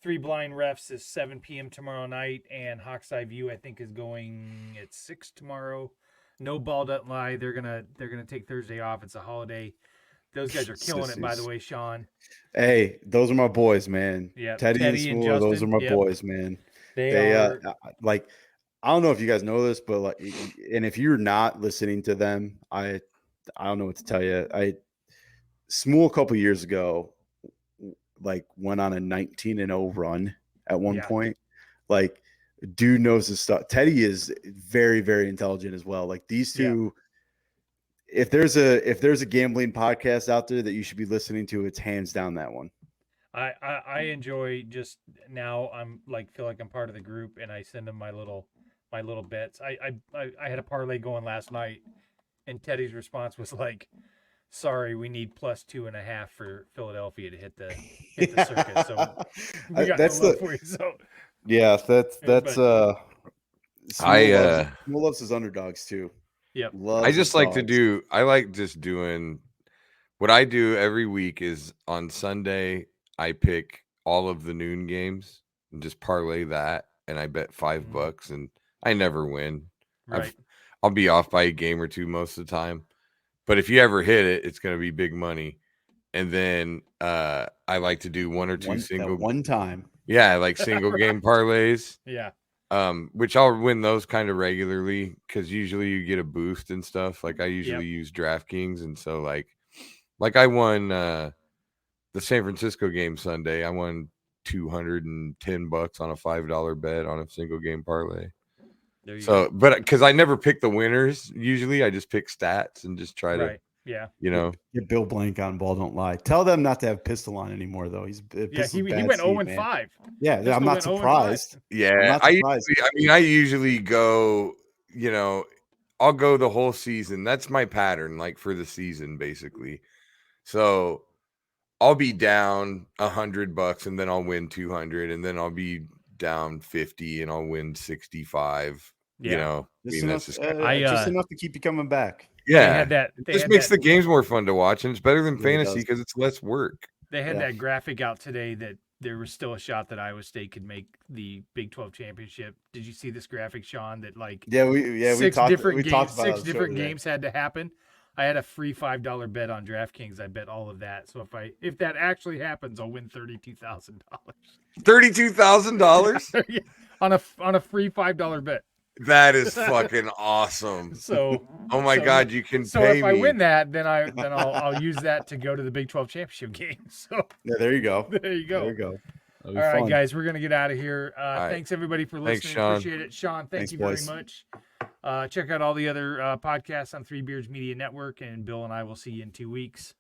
Three Blind Refs is 7 p.m. tomorrow night, and Hawk's Eye View I think is going at 6 tomorrow. No Ball Doesn't Lie. They're gonna take Thursday off. It's a holiday. Those guys are killing it, by the way, Sean. Hey, those are my boys, man. Yeah, Teddy and Justin, those are my boys, man. They are like, I don't know if you guys know this, but like, and if you're not listening to them, I don't know what to tell you. Smool a couple years ago, like went on a 19-0 run at one point. Like, dude knows his stuff. Teddy is very, very intelligent as well. Like these two, if there's a gambling podcast out there that you should be listening to, it's hands down that one. I enjoy just now. I'm like feel like I'm part of the group, and I send them my little bets. I had a parlay going last night, and Teddy's response was like, sorry, we need +2.5 for Philadelphia to hit the circus. So we got no love for you. So yeah, that's Small loves his underdogs too. Yep. I like just doing what I do every week is on Sunday I pick all of the noon games and just parlay that, and I bet $5 and I never win. Right. I'll be off by a game or two most of the time. But if you ever hit it, it's going to be big money. And then I like to do one time. Yeah, like single game parlays. Yeah. Which I'll win those kind of regularly because usually you get a boost and stuff. Like I usually use DraftKings, and so like I won the San Francisco game Sunday. I won $210 on a $5 bet on a single game parlay. So, but because I never pick the winners, usually I just pick stats and just try to, Get Bill Blank on Ball Don't Lie. Tell them not to have Pistol on anymore, though. He went 0-5. Yeah, Pistol I'm not surprised. Yeah, I usually go, I'll go the whole season. That's my pattern, like for the season, basically. So I'll be down $100 and then I'll win 200, and then I'll be down 50 and I'll win 65. Just enough to keep you coming back. Yeah, it just makes the games more fun to watch, and it's better than fantasy because it's less work. They had that graphic out today that there was still a shot that Iowa State could make the Big 12 championship. Did you see this graphic, Sean? That like we talked about six different games had to happen. I had a free $5 bet on DraftKings. I bet all of that. So if that actually happens, I'll win $32,000. $32,000 on a free $5 bet. That is fucking awesome. So, oh my God, you can so pay if me. I win that, then I'll use that to go to the Big 12 championship game. So yeah, there you go. There you go. There you go. All right, guys, we're gonna get out of here. right. Thanks everybody for listening. Thanks, Sean. Appreciate it, Sean. Thanks you boys. very much. Check out all the other podcasts on Three Beards Media Network, and Bill and I will see you in 2 weeks.